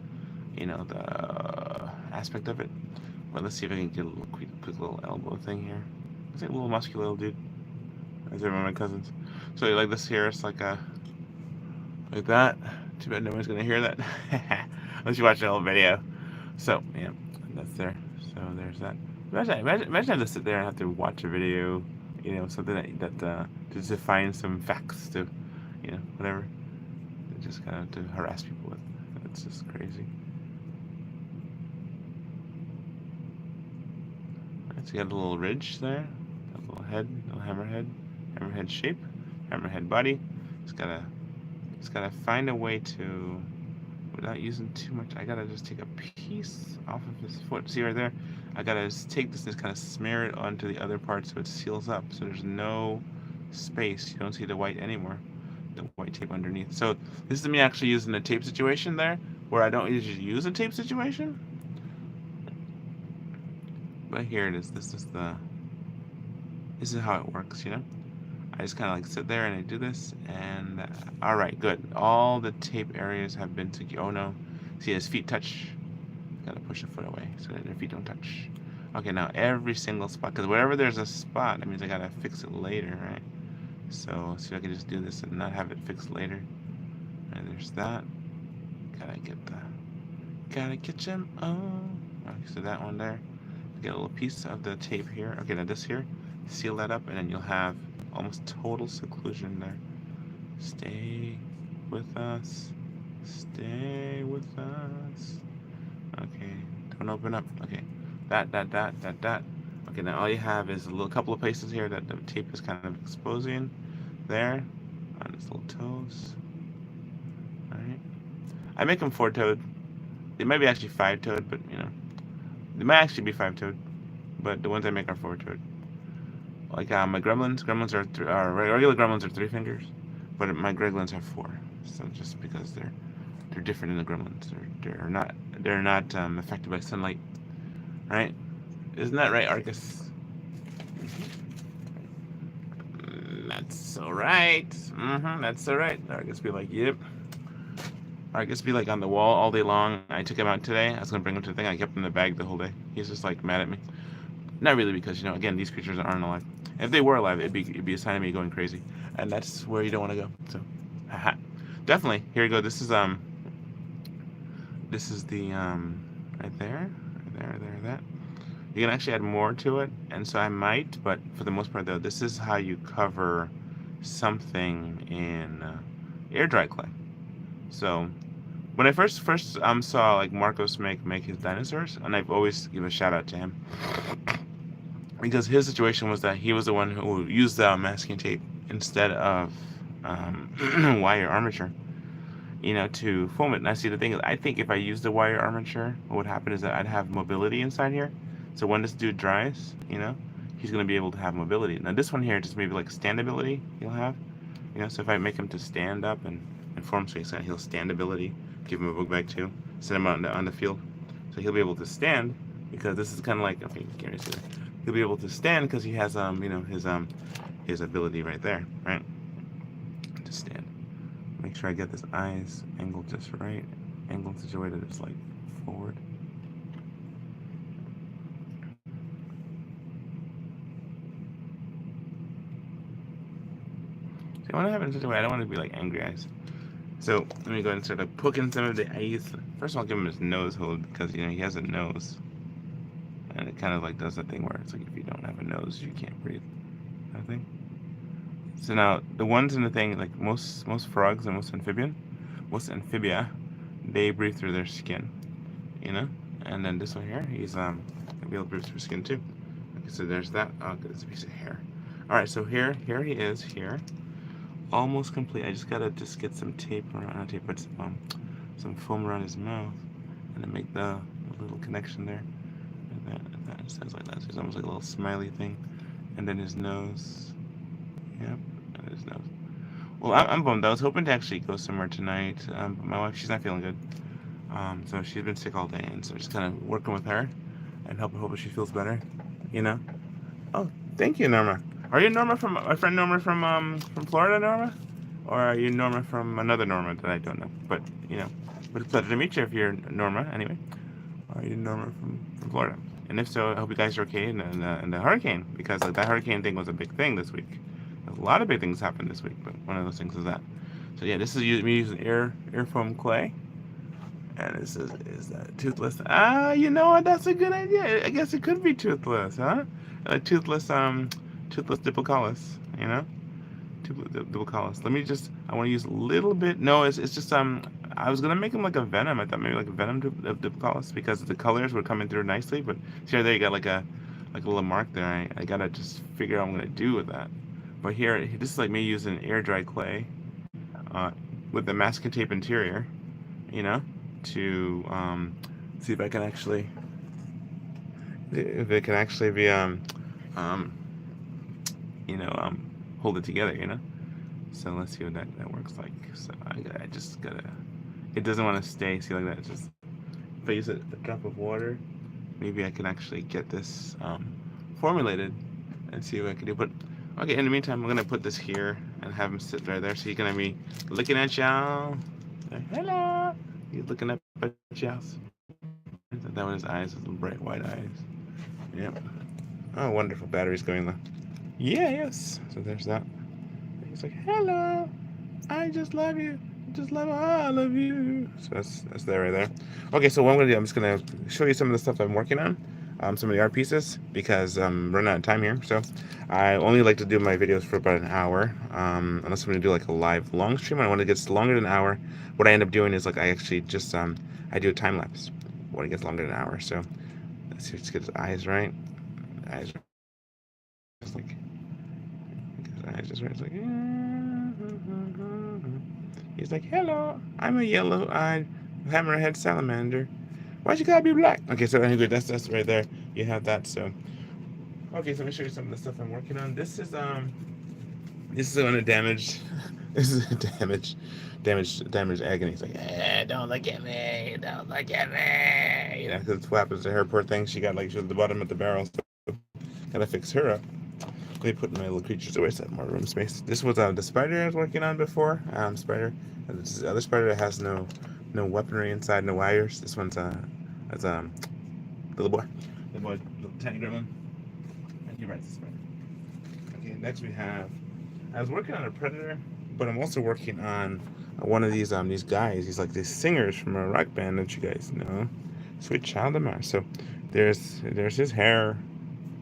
you know, the aspect of it. But let's see if I can get a little quick little elbow thing here. It's like a little muscular little dude. As I remember my cousins. So like this here, it's like that. Too bad no one's gonna hear that. Unless you watch the whole video. So yeah, that's there. So there's that. Imagine having to sit there and have to watch a video, you know, something that to define some facts to, you know, whatever. Just kind of to harass people with. That's just crazy. So you got a little ridge there, a little head, little hammerhead shape, hammerhead body. Just gotta find a way to, without using too much. I gotta just take a piece off of his foot. See right there? I gotta just take this and just kind of smear it onto the other part so it seals up. So there's no space. You don't see the white anymore. The white tape underneath. So this is me actually using a tape situation there, where I don't usually use a tape situation. But here it is. This is how it works, you know. I just kind of like sit there and I do this, and all right, good. All the tape areas have been together. Oh no, see his feet touch. Gotta push the foot away so that their feet don't touch. Okay, now every single spot, because wherever there's a spot, that means I gotta fix it later, right? So see if I can just do this and not have it fixed later. And there's that. Gotta get them. Oh, okay, so that one there. Get a little piece of the tape here. Okay, now this here, seal that up, and then you'll have almost total seclusion there. Stay with us. Stay with us. Okay, don't open up. Okay, that. Okay, now all you have is a little couple of places here that the tape is kind of exposing there on its little toes. All right, I make them 4-toed. They might be actually 5-toed, but you know, they might actually be 5-toed. But the ones I make are 4-toed. Like my gremlins are regular gremlins are 3 fingers, but my gremlins are 4. So just because they're different in the gremlins, they're not affected by sunlight, right? Isn't that right, Arcus? That's so right. That's so right. Arcus be like, yep. Arcus be like on the wall all day long. I took him out today. I was gonna bring him to the thing. I kept him in the bag the whole day. He's just like mad at me. Not really, because, you know, again, these creatures aren't alive. If they were alive, it'd be a sign of me going crazy, and that's where you don't want to go. So, haha, definitely. Here you go. This is the right there, that. You can actually add more to it, and so I might, but for the most part, though, this is how you cover something in air dry clay. So, when I first saw like Marcos make his dinosaurs, and I've always give a shout out to him. Because his situation was that he was the one who used the masking tape instead of wire armature, you know, to foam it. And I see the thing is, I think if I used the wire armature, what would happen is that I'd have mobility inside here. So when this dude dries, you know, he's going to be able to have mobility. Now this one here, just maybe like standability he'll have, you know. So if I make him to stand up and form space, he'll standability. Give him a book bag too. Send him on the field, so he'll be able to stand, because this is kind of like, okay, you can't really see that. He'll be able to stand because he has you know, his ability right there, right? To stand. Make sure I get this eyes angled just right. Angled in such a way that it's like forward. See, I want to have it in such a way, I don't want it to be like angry eyes. So let me go ahead and start like poking some of the eyes. First of all, I'll give him his nose hold, because, you know, he has a nose. And it kind of like does that thing where it's like, if you don't have a nose, you can't breathe. Kind of thing. So now the ones in the thing, like most frogs and most amphibia, they breathe through their skin, you know. And then this one here, he's gonna be able to breathe through skin too. Okay, so there's that. Oh, good, it's a piece of hair. All right, so here he is here, almost complete. I just gotta get some tape around, not tape, but some foam around his mouth, and then make the little connection there. That sounds like that. So it's almost like a little smiley thing, and then his nose. Yep, and his nose. Well, I'm bummed. I was hoping to actually go somewhere tonight, but my wife, she's not feeling good. So she's been sick all day, and so just kind of working with her and hoping she feels better. You know. Oh, thank you, Norma. Are you Norma from my friend Norma from Florida, Norma, or are you Norma from another Norma that I don't know? But you know, but it's a pleasure to meet you if you're Norma. Anyway, are you Norma from Florida? And if so, I hope you guys are okay in the hurricane, because like that hurricane thing was a big thing this week. A lot of big things happened this week, but one of those things is that. So yeah, this is me using air foam clay, and this is that toothless. Ah, you know what? That's a good idea. I guess it could be toothless, huh? Toothless Diplocallis. You know, toothless Diplocallis. Let me just. I want to use a little bit. No, it's just I was gonna make him like a venom. I thought maybe like a venom of Diplocallis because the colors were coming through nicely. But see, there you got like a little mark there. I gotta just figure out what I'm gonna do with that. But here, this is like me using air dry clay, uh, with the masking tape interior, you know, to see if it can actually be um, hold it together, you know. So let's see what that works like. So I just gotta. It doesn't want to stay. See like that. It's just if I use a drop of water, maybe I can actually get this formulated and see what I can do. But okay, in the meantime, I'm gonna put this here and have him sit right there. So he's gonna be looking at y'all. Hello. He's looking up at y'all. That one, his eyes, his bright white eyes. Yep. Oh, wonderful. Battery's going low. Yeah, yes. So there's that. He's like, hello. I just love you. Just love all of you. So that's there right there. Okay, so what I'm gonna do, I'm just gonna show you some of the stuff I'm working on. Some of the art pieces because I'm running out of time here. So I only like to do my videos for about an hour. Unless I'm gonna do like a live long stream. I want to get longer than an hour. What I end up doing is like I actually just I do a time lapse when it gets longer than an hour. So let's see, let's get his eyes right. Eyes are just like his eyes just right. It's like he's like, hello, I'm a yellow-eyed hammerhead salamander. Why'd you gotta be black? Okay, so anyway, that's right there. You have that. So okay, so let me show you some of the stuff I'm working on. This is on a damaged. This is a damaged egg, and he's like, don't look at me, don't look at me. You know, because what happens to her, poor thing. She was at the bottom of the barrel, so gotta fix her up. Let me put my little creatures away so I have more room space. This was the spider I was working on before. Spider. This is the other spider that has no weaponry inside, no wires. This one's little boy, little tiny gremlin, and he rides the spider. Okay, next we have. I was working on a predator, but I'm also working on one of these guys. He's like these singers from a rock band that you guys know, Sweet Child of Mars. So there's his hair.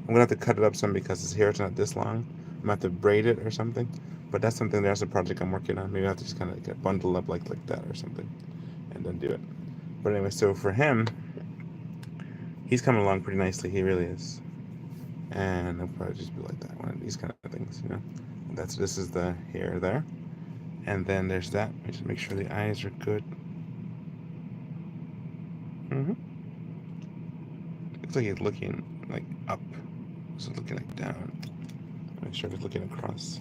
I'm gonna have to cut it up some because his hair is not this long. I'm gonna have to braid it or something. But that's something. That's a project I'm working on. Maybe I have to just kind of get bundled up like that or something, and then do it. But anyway, so for him, he's coming along pretty nicely. He really is. And I'll probably just be like that. One of these kind of things, you know. And this is the hair there. And then there's that. Let me just make sure the eyes are good. Looks like he's looking like up. So looking like down. Make sure he's looking across.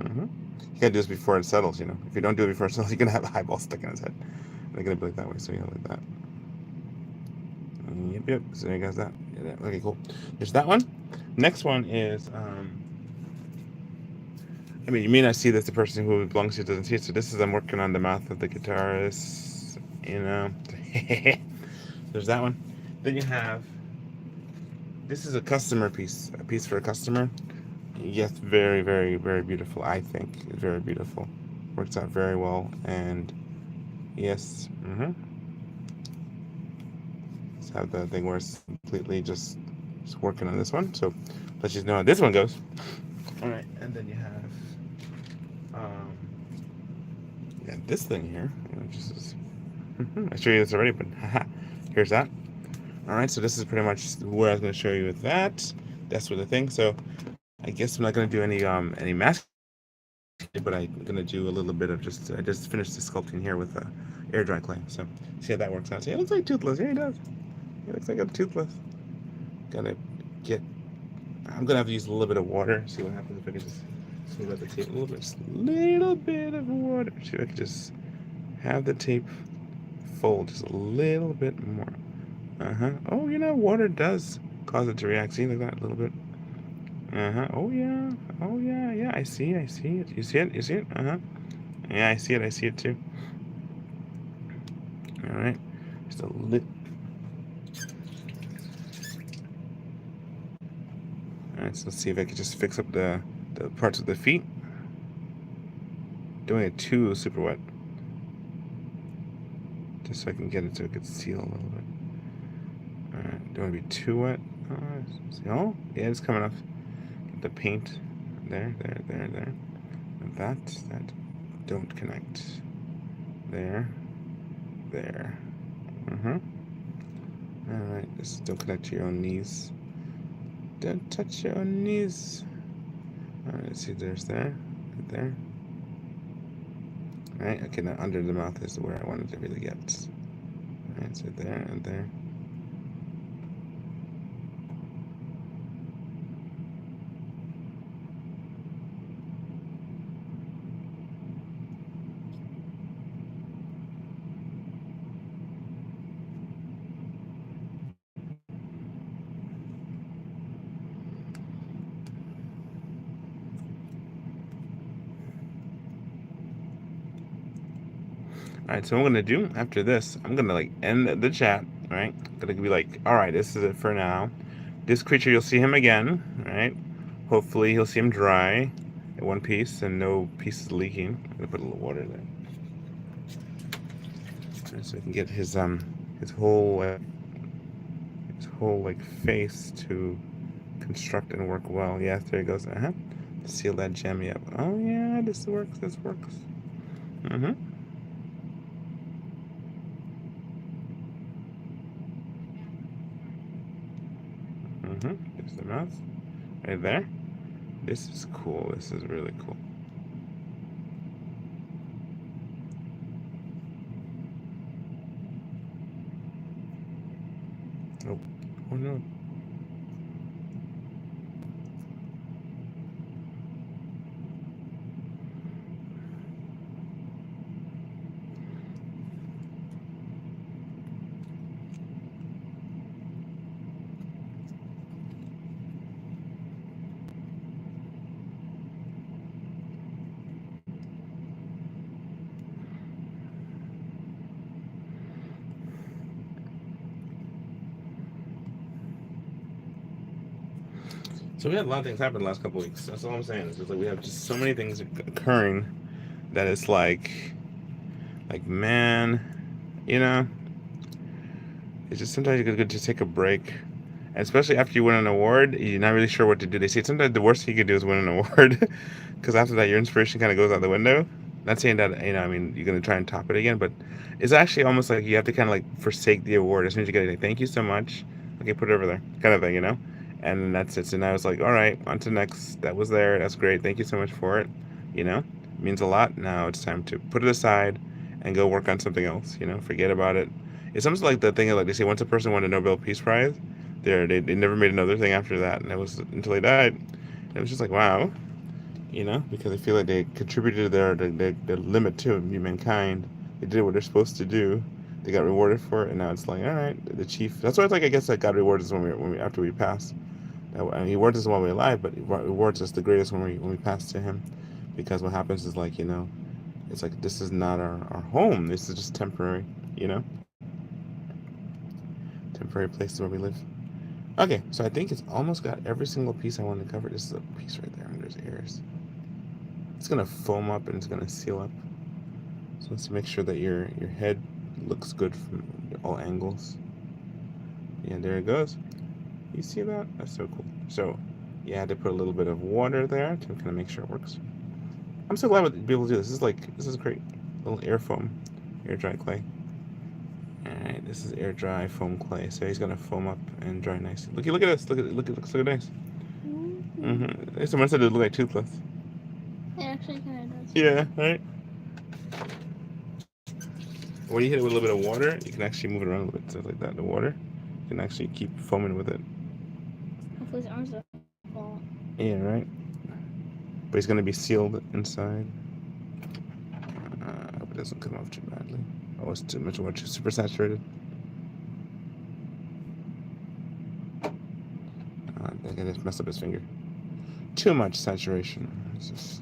You gotta do this before it settles, you know. If you don't do it before it settles, you're gonna have a eyeball stuck in his head. They're gonna be like that way, so you know, like that. Yep. So there you guys that. Yeah, okay, cool. There's that one. Next one is I mean, you may not see this. The person who it belongs to doesn't see it. So this is I'm working on the mouth of the guitarist. You know, there's that one. Then you have. This is a customer piece. A piece for a customer. Yes, very, very, very beautiful. I think very beautiful. Works out very well. And yes. Let's have the thing where it's completely just working on this one. So let's just know how this one goes. All right, and then you have this thing here, which is I showed you this already, but here's that. All right, so this is pretty much where I was going to show you with that. That's what the thing. So I guess I'm not going to do any mask but I'm gonna do a little bit of just. I just finished the sculpting here with air dry clay. So see how that works out. See, it looks like toothless. Yeah, he does. It looks like a toothless. Gotta get. I'm gonna have to use a little bit of water. See what happens if I can just smooth out the tape a little bit. Just a little bit of water. See if I can just have the tape fold just a little bit more. Oh, water does cause it to react. See, like that a little bit. Oh yeah. Oh yeah. Yeah. I see. I see it. You see it? You see it? Yeah, I see it. I see it too. All right. Just a little. All right. So let's see if I can just fix up the parts of the feet. Doing it too super wet, just so I can get it so it could seal a little bit. All right. Don't want to be too wet. Oh, yeah, it's coming off. Get the paint there, there, there, there. And that don't connect. There, there. All right. Just don't connect to your own knees. Don't touch your own knees. All right. See, there's there, right there. All right. Okay. Now under the mouth is where I wanted to really get. All right. So there and there. All right, so what I'm gonna do after this, I'm gonna like end the chat. All right, I'm gonna be like, all right, this is it for now. This creature, you'll see him again. All right, hopefully he'll see him dry in one piece and no pieces leaking. I'm gonna put a little water there, right, so we can get his whole like face to construct and work well. Yes, there he goes. Seal that jammy up. Oh yeah, this works. This works. Mm-hmm. There's the mouth right there. This is cool. This is really cool. Oh, oh no. So we had a lot of things happen the last couple weeks. That's all I'm saying. It's just like we have just so many things occurring that it's like man, you know, it's just sometimes you could just take a break, and especially after you win an award, you're not really sure what to do. They say sometimes the worst thing you could do is win an award, because after that your inspiration kind of goes out the window. Not saying that I mean you're gonna try and top it again, but it's actually almost like you have to kind of like forsake the award as soon as you get it. Like, thank you so much. Okay, put it over there, kind of thing. And that's it. So now it's like, all right, on to next. That was there. That's great. Thank you so much for it. It means a lot. Now it's time to put it aside and go work on something else. Forget about it. It's almost like the thing of like they say once a person won a Nobel Peace Prize, they never made another thing after that, and it was until they died. And it was just like wow, because I feel like they contributed to their limit to humankind. They did what they're supposed to do. They got rewarded for it, and now it's like, all right, the chief. That's why it's like I guess that God rewards us when we after we pass. And he rewards us while we're alive, but he rewards us the greatest when we pass to him, because what happens is like it's like this is not our home. This is just temporary, you know, temporary place where we live. Okay, so I think it's almost got every single piece I wanted to cover. This is a piece right there under his ears. It's gonna foam up and it's gonna seal up. So let's make sure that your head looks good from all angles. Yeah, there it goes. You see that? That's so cool. So you had to put a little bit of water there to kind of make sure it works. I'm so glad to be able to do this. This is great. Little air foam, air dry clay. Alright, this is air dry foam clay. So he's gonna foam up and dry nicely. Look at this. Look at nice. Someone said it looked like toothless. It actually kind of Yeah, right. When you hit it with a little bit of water, you can actually move it around a little bit, so like that. The water, you can actually keep foaming with it. Hopefully his arms don't fall. Yeah, right. But it's gonna be sealed inside. I hope it doesn't come off too badly. Oh, it's too much water, too super saturated. I think I just messed up his finger. Too much saturation. It's just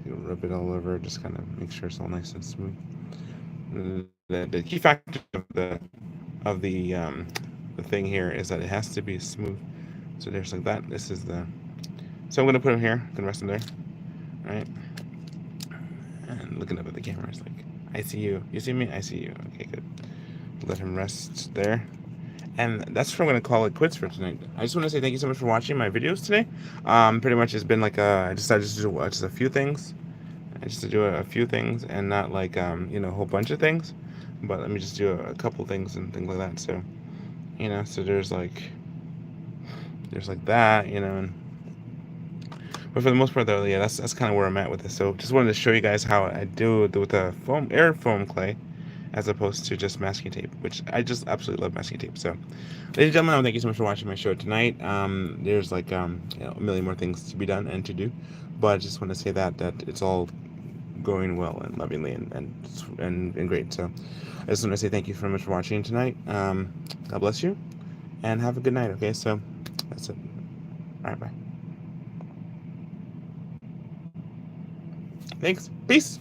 you rub it all over. Just kind of make sure it's all nice and smooth. The key factor of the thing here is that it has to be smooth. So there's like that. This is the. So I'm gonna put him here. I'm gonna rest him there. Right. And looking up at the camera, it's like, I see you. You see me? I see you. Okay, good. Let him rest there. And that's what I'm gonna call it quits for tonight. I just want to say thank you so much for watching my videos today. Pretty much it's been like I decided just to do just a few things, just to do a few things and not like a whole bunch of things. But let me just do a couple things and things like that. So so there's like that, and but for the most part though, yeah, that's kind of where I'm at with this. So just wanted to show you guys how I do it with the air foam clay, as opposed to just masking tape, which I just absolutely love masking tape. So, ladies and gentlemen, thank you so much for watching my show tonight. There's like a million more things to be done and to do, but I just want to say that it's all going well and lovingly and great. So, I just want to say thank you so much for watching tonight. God bless you, and have a good night. Okay, so that's it. All right, bye. Thanks. Peace.